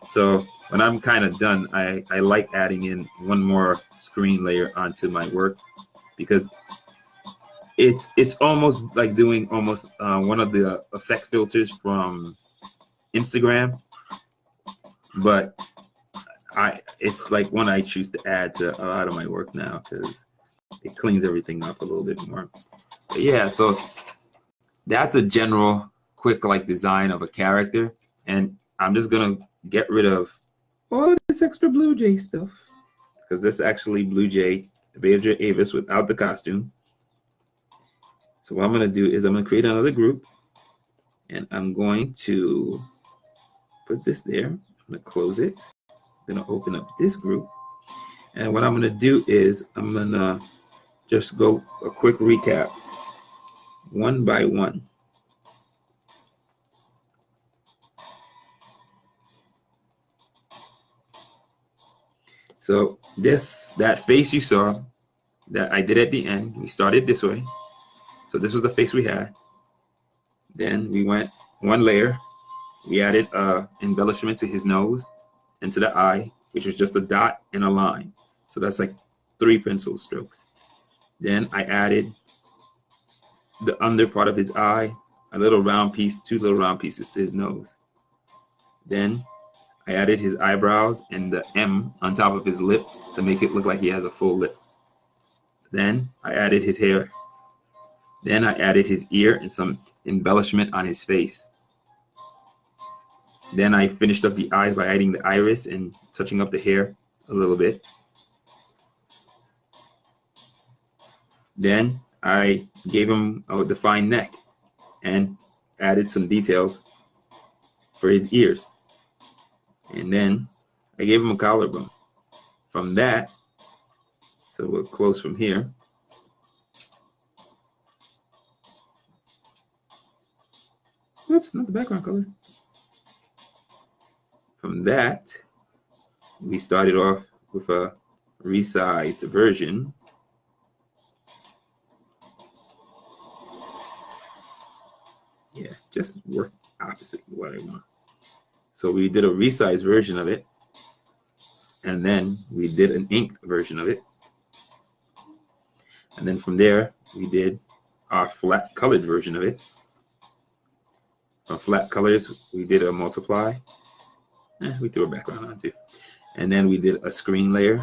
So when I'm kind of done, I like adding in one more screen layer onto my work because it's almost like doing almost one of the effect filters from Instagram, but it's like one I choose to add to a lot of my work now because it cleans everything up a little bit more. But yeah, so that's a general quick like design of a character, and I'm just gonna get rid of all this extra Blue Jay stuff because this is actually Blue Jay, David Avis without the costume. So what I'm gonna do is I'm gonna create another group, and I'm going to put this there. I'm gonna close it. I'm gonna open up this group, and what I'm gonna do is I'm gonna just go a quick recap one by one. So that face you saw that I did at the end, we started this way. So this was the face we had. Then we went one layer. We added embellishment to his nose and to the eye, which was just a dot and a line. So that's like 3 pencil strokes. Then I added the under part of his eye, a little round piece, 2 little round pieces to his nose. Then I added his eyebrows and the M on top of his lip to make it look like he has a full lip. Then I added his hair. Then I added his ear and some embellishment on his face. Then I finished up the eyes by adding the iris and touching up the hair a little bit. Then I gave him a defined neck and added some details for his ears. And then I gave him a collarbone. From that, so we'll close from here. Whoops, not the background color. From that, we started off with a resized version. Yeah, just work opposite what I want. So we did a resized version of it, and then we did an inked version of it. And then from there, we did our flat colored version of it. From flat colors, we did a multiply. We threw a background on too. And then we did a screen layer.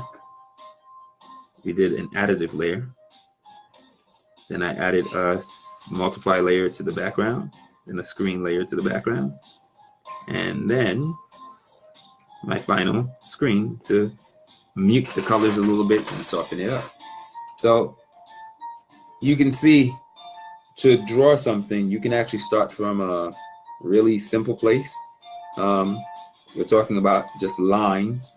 We did an additive layer. Then I added a multiply layer to the background, then a screen layer to the background, and then my final screen to mute the colors a little bit and soften it up. So you can see, to draw something, you can actually start from a really simple place. We're talking about just lines,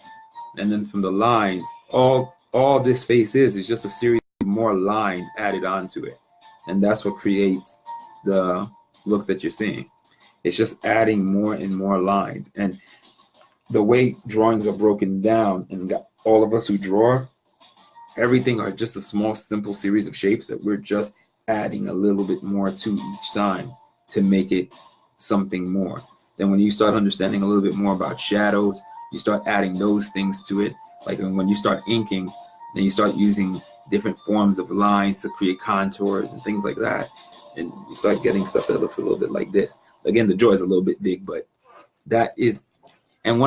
and then from the lines, all this face is just a series of more lines added onto it, and that's what creates the look that you're seeing. It's just adding more and more lines. And the way drawings are broken down, and got all of us who draw, everything are just a small simple series of shapes that we're just adding a little bit more to each time to make it something more. Then when you start understanding a little bit more about shadows, you start adding those things to it. Like when you start inking, then you start using different forms of lines to create contours and things like that, and you start getting stuff that looks a little bit like this. Again, the jaw is a little bit big, but that is, and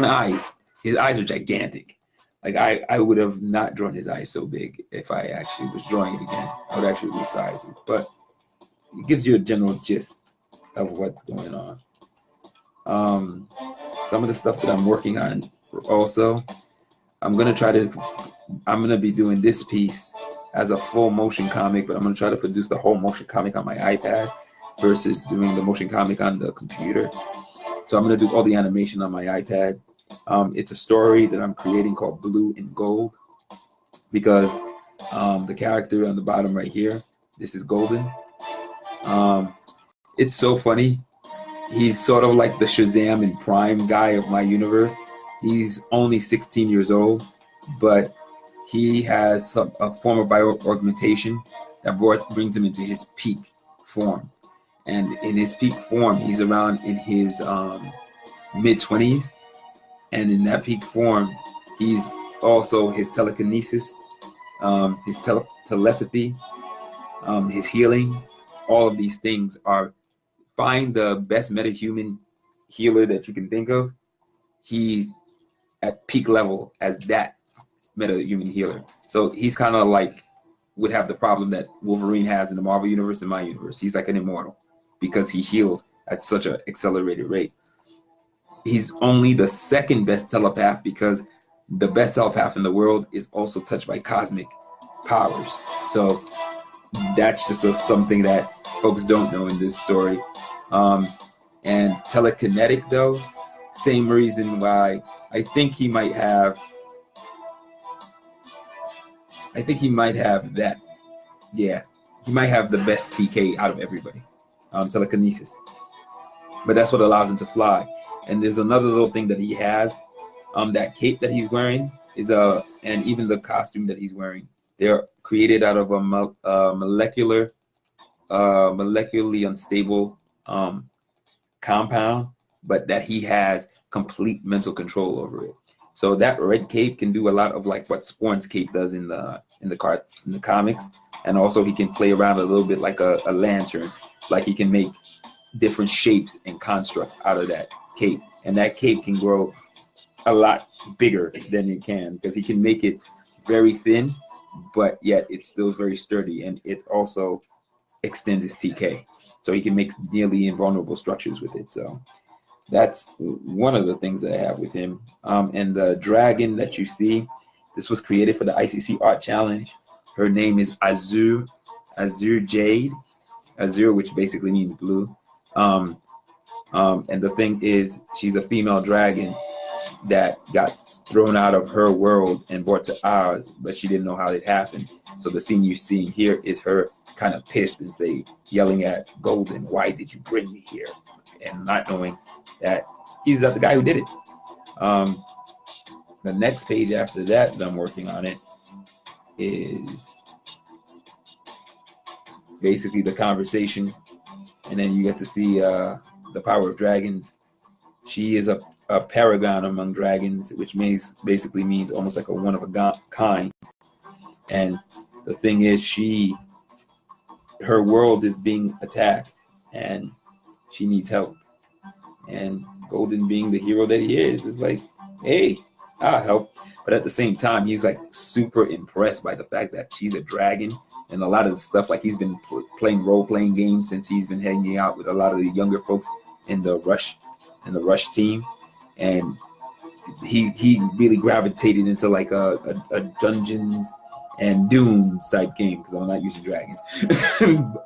his eyes are gigantic. Like I would have not drawn his eyes so big if I actually was drawing it again. I would actually resize it, but it gives you a general gist of what's going on. Some of the stuff that I'm working on also, I'm gonna be doing this piece as a full motion comic, but I'm gonna try to produce the whole motion comic on my iPad versus doing the motion comic on the computer. So I'm gonna do all the animation on my iPad. It's a story that I'm creating called Blue and Gold, because the character on the bottom right here, this is Golden. It's so funny. He's sort of like the Shazam and Prime guy of my universe. He's only 16 years old, but he has a form of bio-augmentation that brings him into his peak form. And in his peak form, he's around in his mid-20s. And in that peak form, he's also his telekinesis, his telepathy, his healing. All of these things are, find the best metahuman healer that you can think of. He's at peak level as that metahuman healer. So he's kind of like, would have the problem that Wolverine has in the Marvel universe and my universe. He's like an immortal because he heals at such an accelerated rate. He's only the second best telepath because the best telepath in the world is also touched by cosmic powers. So that's just something that folks don't know in this story. And telekinetic, though, same reason why I think he might have that. Yeah, he might have the best TK out of everybody, telekinesis. But that's what allows him to fly. And there's another little thing that he has. That cape that he's wearing is and even the costume that he's wearing, they're created out of a molecularly unstable compound, but that he has complete mental control over it. So that red cape can do a lot of like what Spawn's cape does in the comics, and also he can play around a little bit like a lantern, like he can make different shapes and constructs out of that cape, and that cape can grow a lot bigger than it can because he can make it very thin, but yet it's still very sturdy, and it also extends his TK, so he can make nearly invulnerable structures with it. So that's one of the things that I have with him. And the dragon that you see, this was created for the ICC Art Challenge. Her name is Azure Jade, Azure, which basically means blue. And the thing is, she's a female dragon that got thrown out of her world and brought to ours, but she didn't know how it happened. So the scene you're seeing here is her kind of pissed and yelling at Golden, "Why did you bring me here?" And not knowing that he's not the guy who did it. The next page after that I'm working on it is basically the conversation, and then you get to see the power of dragons. She is a paragon among dragons, which basically means almost like a one of a kind. And the thing is, her world is being attacked, and she needs help. And Golden, being the hero that he is like, hey, I'll help. But at the same time, he's like super impressed by the fact that she's a dragon, and a lot of the stuff, like he's been playing role-playing games since he's been hanging out with a lot of the younger folks in the Rush team, and he really gravitated into like a Dungeons and Dunes type game, because I'm not using dragons.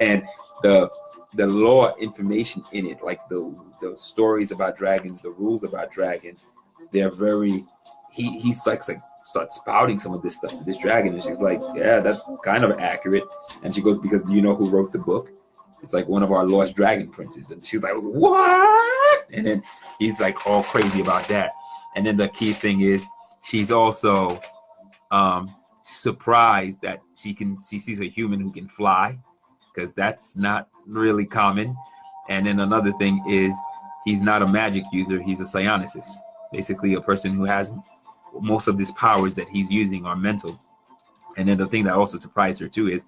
And the lore information in it, like the stories about dragons, the rules about dragons, they're very, he's like starts spouting some of this stuff to this dragon, and she's like, yeah, that's kind of accurate. And she goes, because do you know who wrote the book? It's like one of our lost dragon princes. And she's like, what? And then he's like all crazy about that. And then the key thing is, she's also surprised that she sees a human who can fly, because that's not really common. And then another thing is, he's not a magic user, he's a psionicist, basically a person who has most of these powers that he's using are mental. And then the thing that also surprised her too is,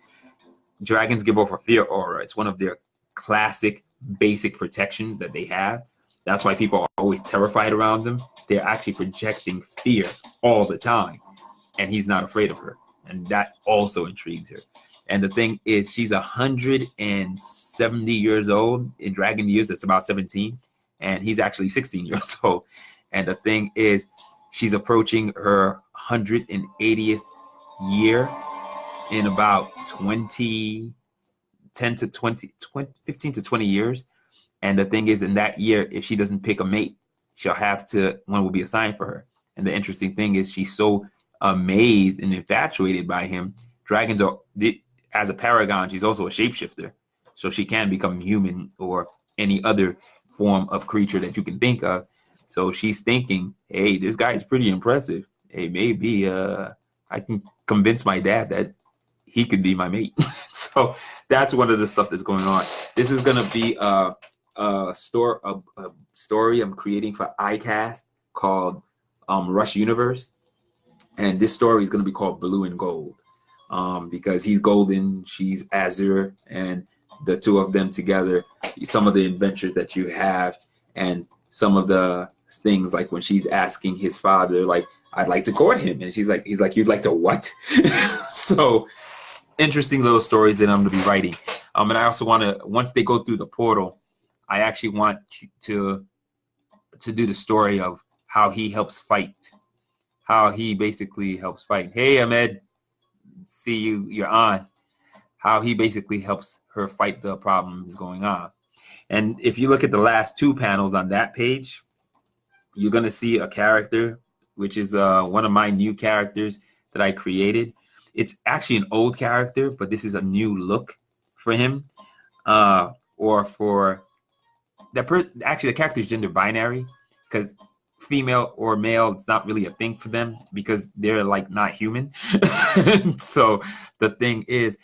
dragons give off a fear aura. It's one of their classic basic protections that they have. That's why people are always terrified around them. They're actually projecting fear all the time, and he's not afraid of her, and that also intrigues her. And the thing is, she's 170 years old. In dragon years, that's about 17, and he's actually 16 years old. And the thing is, she's approaching her 180th year in about 15 to 20 years. And the thing is, in that year, if she doesn't pick a mate, one will be assigned for her. And the interesting thing is, she's so amazed and infatuated by him. Dragons are, as a paragon, she's also a shapeshifter. So she can become human or any other form of creature that you can think of. So she's thinking, hey, this guy is pretty impressive. Hey, maybe I can convince my dad that he could be my mate. So that's one of the stuff that's going on. This is going to be a story I'm creating for iCast called Rush Universe. And this story is going to be called Blue and Gold, because he's golden, she's azure, and the two of them together, some of the adventures that you have, and some of the things, like when she's asking his father, like, I'd like to court him, and he's like, you'd like to what? So interesting little stories that I'm going to be writing. And I also want to, once they go through the portal, I actually want to do the story of how he helps fight, how he basically helps fight. Hey, Ahmed, see you're on. How he basically helps her fight the problems going on. And if you look at the last two panels on that page, you're going to see a character, which is one of my new characters that I created. It's actually an old character, but this is a new look for him. Or for actually, the character is gender binary, because female or male, it's not really a thing for them, because they're like not human. So the thing is,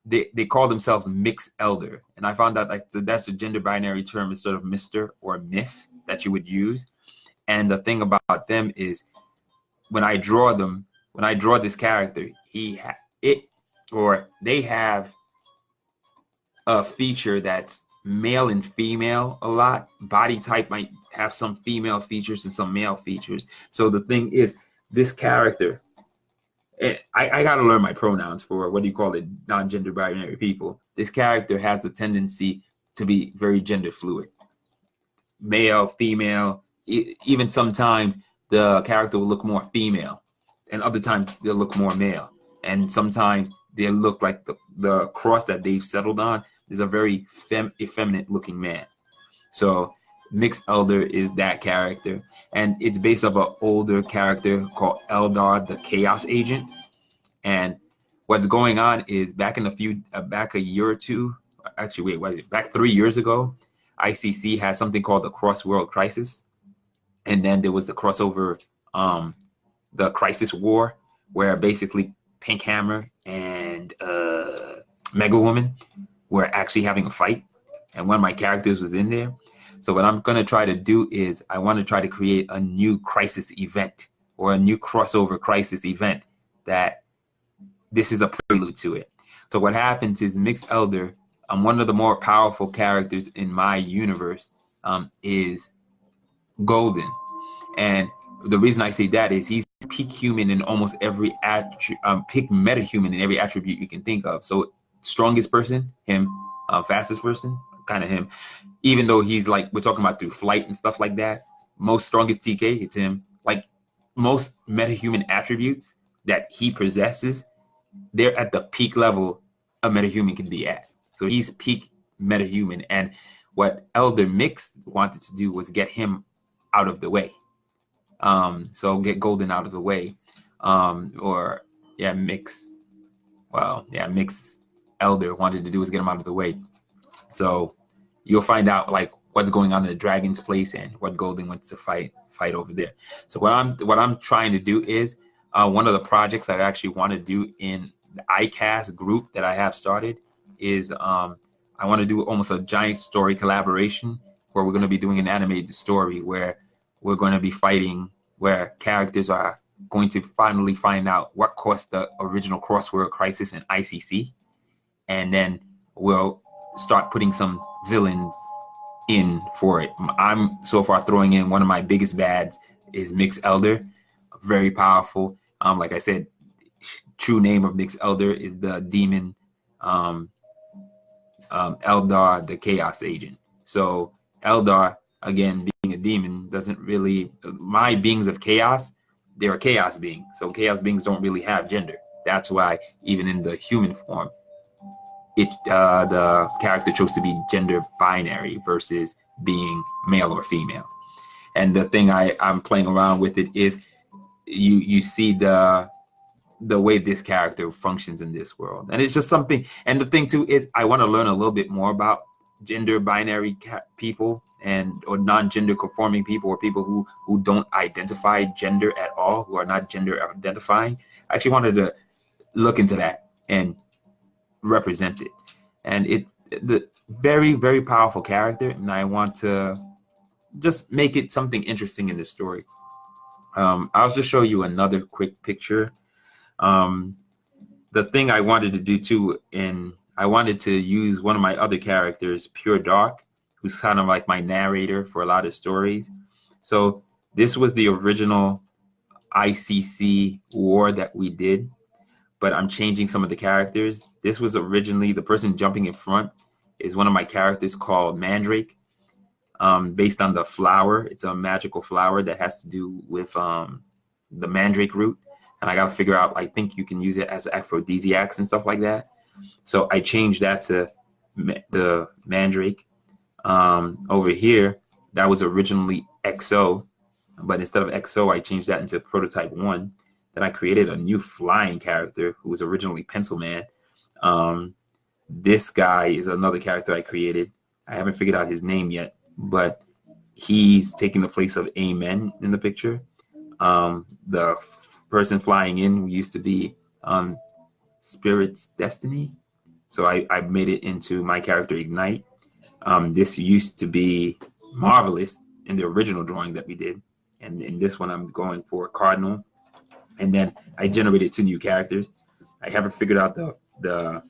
they call themselves mixed elder, and I found out like that's a gender binary term, is sort of Mr. or Miss that you would use. And the thing about them is, when I draw this character, they have a feature that's male and female a lot. Body type might have some female features and some male features. So the thing is, this character, I got to learn my pronouns for, what do you call it, non-gender binary people. This character has the tendency to be very gender fluid. Male, female, even sometimes the character will look more female, and other times they'll look more male. And sometimes they look like the cross that they've settled on is a very effeminate looking man. So Mixed Elder is that character, and it's based off an older character called Eldar, the Chaos Agent. And what's going on is, back a year or two, actually, back 3 years ago, ICC had something called the Cross World Crisis, and then there was the crossover, the Crisis War, where basically Pink Hammer and Mega Woman were actually having a fight, and one of my characters was in there. So what I'm going to try to do is I want to try to create a new crisis event or a new crossover crisis event that this is a prelude to it. So what happens is Mixed Elder, one of the more powerful characters in my universe, is Golden. And the reason I say that is he's peak human in almost every peak metahuman in every attribute you can think of. So strongest person, him. Fastest person, kind of him. Even though he's like, we're talking about through flight and stuff like that. Most strongest TK, it's him. Like most metahuman attributes that he possesses, they're at the peak level a metahuman can be at. So he's peak metahuman. And what Elder Mixed wanted to do was get him out of the way. So get Golden out of the way. Mixed Elder wanted to do is get him out of the way. So you'll find out like what's going on in the Dragon's place and what Golden wants to fight over there. So what I'm trying to do is one of the projects I actually want to do in the ICAST group that I have started is I want to do almost a giant story collaboration where we're going to be doing an animated story where we're going to be fighting, where characters are going to finally find out what caused the original crossword crisis in ICC, and then we'll start putting some villains in for it. I'm so far throwing in one of my biggest bads is Mixed Elder, very powerful. Like I said, true name of Mixed Elder is the demon Eldar, the Chaos Agent. So Eldar, again, being a demon, doesn't really, my beings of chaos, they're a chaos being. So chaos beings don't really have gender. That's why even in the human form, the character chose to be gender binary versus being male or female. And the thing I'm playing around with it is you see the way this character functions in this world. And it's just something, and the thing too is I want to learn a little bit more about gender binary people or non-gender conforming people, or people who don't identify gender at all, who are not gender identifying. I actually wanted to look into that and represent it. And it's the very, very powerful character, and I want to just make it something interesting in the story. I'll just show you another quick picture. The thing I wanted to do too, and I wanted to use one of my other characters, Pure Dark, who's kind of like my narrator for a lot of stories. So this was the original ICC war that we did, but I'm changing some of the characters. This was originally, the person jumping in front is one of my characters called Mandrake, based on the flower. It's a magical flower that has to do with the mandrake root. And I got to figure out, I think you can use it as aphrodisiacs and stuff like that. So I changed that to the mandrake. Over here, that was originally XO, but instead of XO, I changed that into prototype 1. Then I created a new flying character who was originally Pencil Man. This guy is another character I created. I haven't figured out his name yet, but he's taking the place of Amen in the picture. The person flying in used to be Spirit's Destiny. So I made it into my character Ignite. This used to be Marvelous in the original drawing that we did. And in this one, I'm going for Cardinal. And then I generated 2 new characters. I haven't figured out the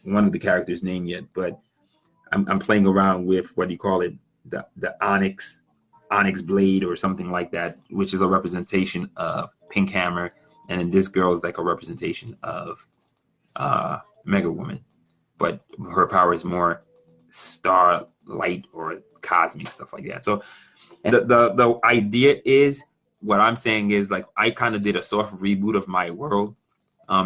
one of the characters' name yet, but I'm playing around with, what do you call it, the Onyx Blade or something like that, which is a representation of Pink Hammer, and then this girl is like a representation of Mega Woman, but her power is more starlight or cosmic stuff like that. So, and the idea is, what I'm saying is, like, I kind of did a soft reboot of my world.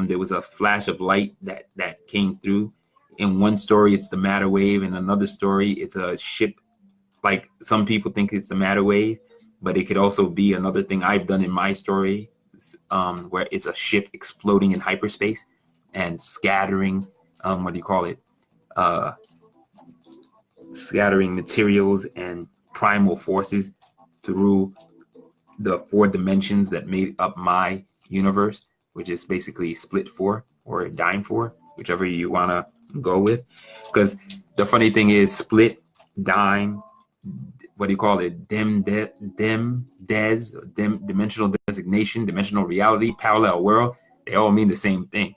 There was a flash of light that came through. In one story, it's the matter wave. In another story, it's a ship. Like, some people think it's the matter wave, but it could also be another thing I've done in my story, where it's a ship exploding in hyperspace and scattering, scattering materials and primal forces through the 4 dimensions that made up my universe, which is basically split 4 or dime 4, whichever you want to go with. Because the funny thing is, split, dime, what do you call it? Dimensional designation, dimensional reality, parallel world. They all mean the same thing.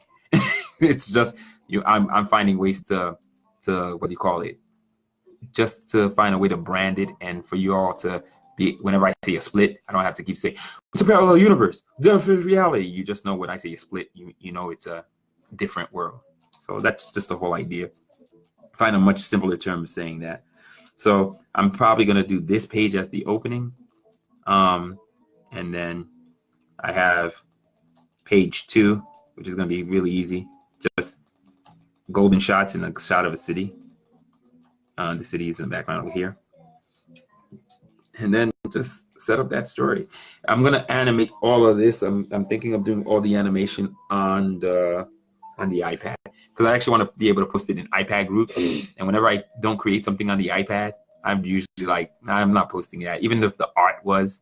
It's just I'm finding ways to what do you call it? Just to find a way to brand it, and for you all to be, whenever I say a split, I don't have to keep saying it's a parallel universe, different reality. You just know when I say a split, you know it's a different world. So that's just the whole idea. Find a much simpler term of saying that. So I'm probably gonna do this page as the opening, and then I have page 2, which is gonna be really easy. Just golden shots and a shot of a city. The city is in the background over here. And then just set up that story. I'm gonna animate all of this. I'm thinking of doing all the animation on the iPad, because I actually want to be able to post it in iPad groups. And whenever I don't create something on the iPad, I'm usually like, nah, I'm not posting that. Even if the art was,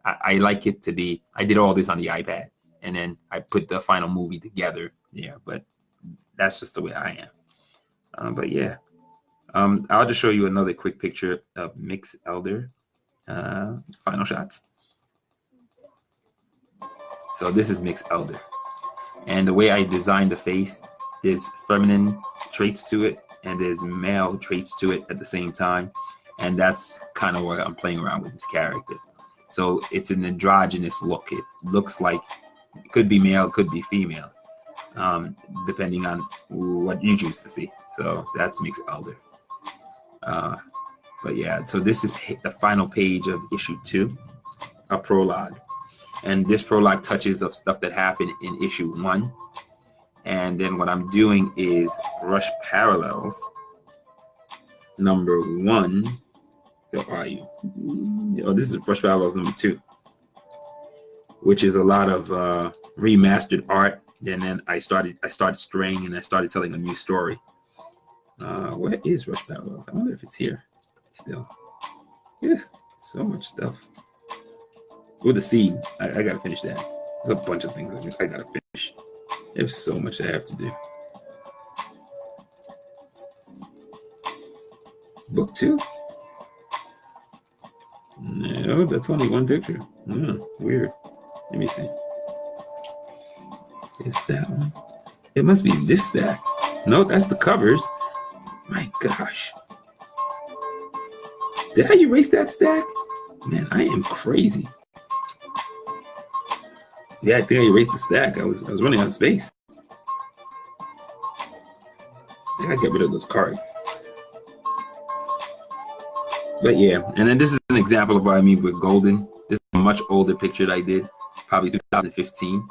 I like it to be, I did all this on the iPad, and then I put the final movie together. Yeah, but that's just the way I am. But yeah. I'll just show you another quick picture of Mix Elder final shots. So this is Mix Elder, and the way I designed the face, there's feminine traits to it and there's male traits to it at the same time, and that's kind of what I'm playing around with this character. So it's an androgynous look. It looks like it could be male, it could be female, depending on what you choose to see. So that's Mix Elder. But yeah, so this is the final page of issue 2, a prologue, and this prologue touches of stuff that happened in issue 1, and then what I'm doing is Rush Parallels number 1. Where are you? Oh, this is Rush Parallels number 2, which is a lot of remastered art. And then I started straying, and I started telling a new story. Where is Rush Parallels? I wonder if it's here still. Yeah, so much stuff. With the seed, I gotta finish that. There's a bunch of things I gotta finish. There's so much I have to do. Book 2? No, that's only one picture. Weird. Let me see. Is that one? It must be this stack. No, that's the covers. My gosh. Did I erase that stack? Man, I am crazy. Yeah, I think I erased the stack. I was running out of space. I gotta get rid of those cards. But yeah, and then this is an example of what I mean with golden. This is a much older picture that I did, probably 2015.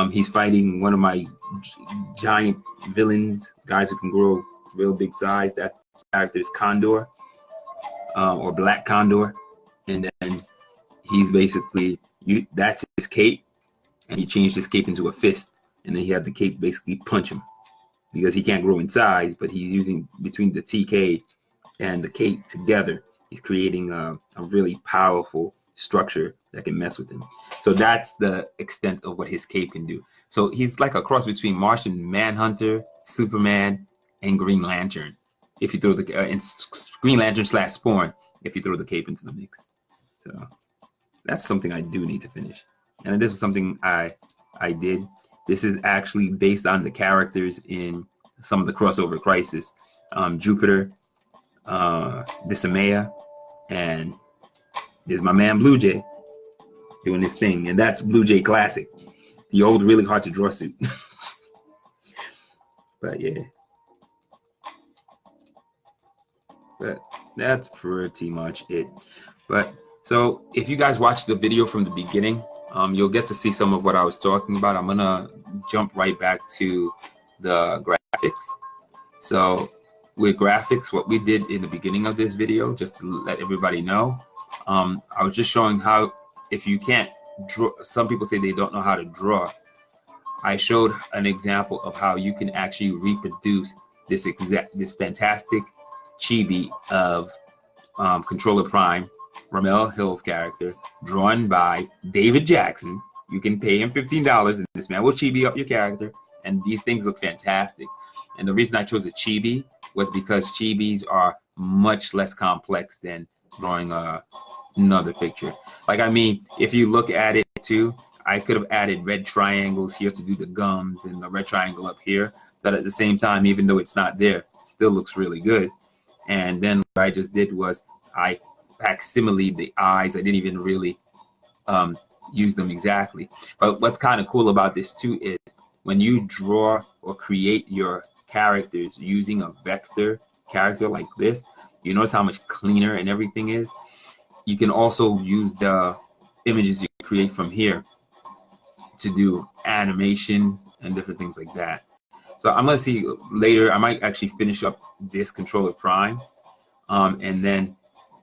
He's fighting one of my giant villains, guys who can grow real big size. That character is Condor, or Black Condor, and then he's basically, that's his cape, and he changed his cape into a fist, and then he had the cape basically punch him because he can't grow in size, but he's using between the TK and the cape together, he's creating a really powerful structure that can mess with him. So that's the extent of what his cape can do. So he's like a cross between Martian Manhunter, Superman, and Green Lantern. If you throw the Green Lantern / Spawn, if you throw the cape into the mix. So that's something I do need to finish. And this was something I did. This is actually based on the characters in some of the crossover Crisis. Jupiter, Dismaya, and there's my man Blue Jay doing this thing, and that's Blue Jay Classic, the old really hard to draw suit. But yeah, but that's pretty much it. But so if you guys watch the video from the beginning, you'll get to see some of what I was talking about. I'm gonna jump right back to the graphics. So with graphics, what we did in the beginning of this video, just to let everybody know, I was just showing how, if you can't draw, some people say they don't know how to draw. I showed an example of how you can actually reproduce this fantastic chibi of Controller Prime, Ramel Hill's character, drawn by David Jaxon. You can pay him $15 and this man will chibi up your character, and these things look fantastic. And the reason I chose a chibi was because chibis are much less complex than drawing another picture. Like, I mean, if you look at it too, I could have added red triangles here to do the gums and the red triangle up here. But at the same time, even though it's not there, it still looks really good. And then what I just did was I facsimile the eyes. I didn't even really use them exactly. But what's kind of cool about this too is when you draw or create your characters using a vector character like this, you notice how much cleaner and everything is. You can also use the images you create from here to do animation and different things like that. So I'm going to see later, I might actually finish up this controller prime and then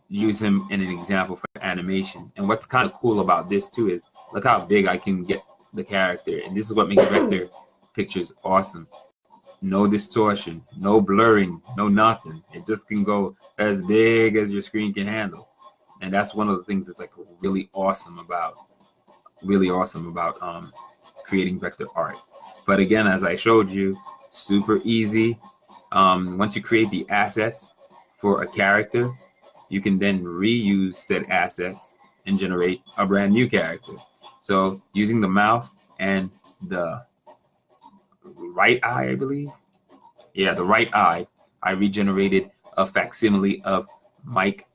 use him in an example for animation. And what's kind of cool about this too is look how big I can get the character. And this is what makes vector pictures awesome. No distortion, no blurring, no nothing. It just can go as big as your screen can handle. And that's one of the things that's like really awesome about creating vector art. But again, as I showed you, super easy. Once you create the assets for a character, you can then reuse said assets and generate a brand new character. So using the mouth and the right eye, I believe. Yeah, the right eye, I regenerated a facsimile of Mike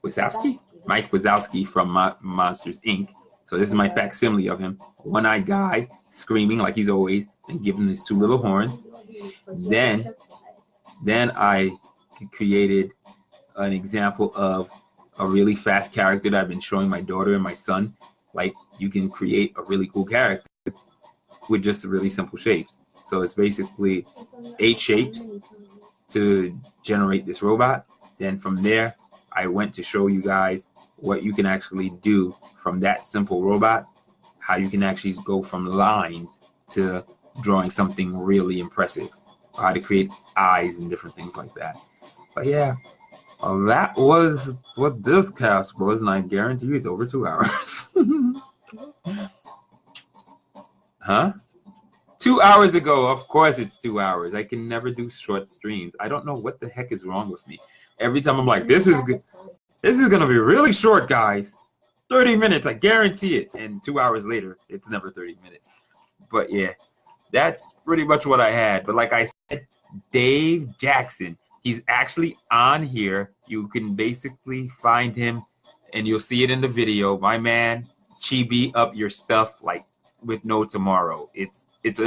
Wazowski from Monsters, Inc. So this is my facsimile of him. One-eyed guy, screaming like he's always, and giving his two little horns. Then I created an example of a really fast character that I've been showing my daughter and my son. Like, you can create a really cool character with just really simple shapes. So it's basically 8 shapes to generate this robot. Then from there, I went to show you guys what you can actually do from that simple robot, how you can actually go from lines to drawing something really impressive, how to create eyes and different things like that. But yeah, that was what this cast was, and I guarantee you it's over 2 hours. Huh? 2 hours ago, of course it's 2 hours. I can never do short streams. I don't know what the heck is wrong with me. Every time I'm like, this is good. This is gonna be really short, guys. 30 minutes, I guarantee it. And 2 hours later, it's never 30 minutes. But yeah, that's pretty much what I had. But like I said, Dave Jaxon, he's actually on here. You can basically find him, and you'll see it in the video. My man, chibi up your stuff like with no tomorrow. It's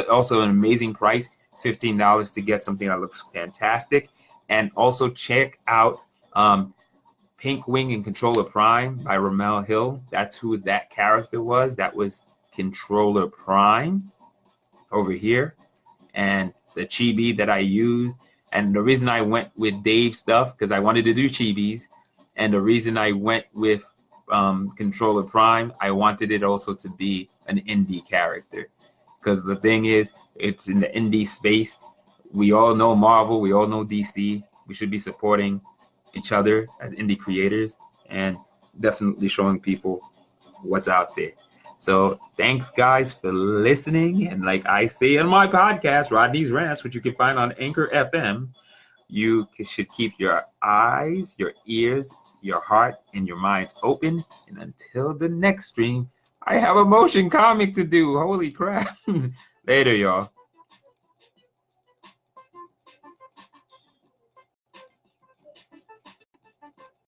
also an amazing price, $15 to get something that looks fantastic. And also check out Pink Wing and Controller Prime by Ramel Hill. That's who that character was. That was Controller Prime over here. And the chibi that I used. And the reason I went with Dave's stuff, because I wanted to do chibis. And the reason I went with Controller Prime, I wanted it also to be an indie character. Because the thing is, it's in the indie space. We all know Marvel. We all know DC. We should be supporting each other as indie creators and definitely showing people what's out there. So thanks guys for listening, and like I say in my podcast, Rodney's Rants, which you can find on Anchor FM, you should keep your eyes, your ears, your heart, and your minds open. And until the next stream, I have a motion comic to do. Holy crap. Later, y'all.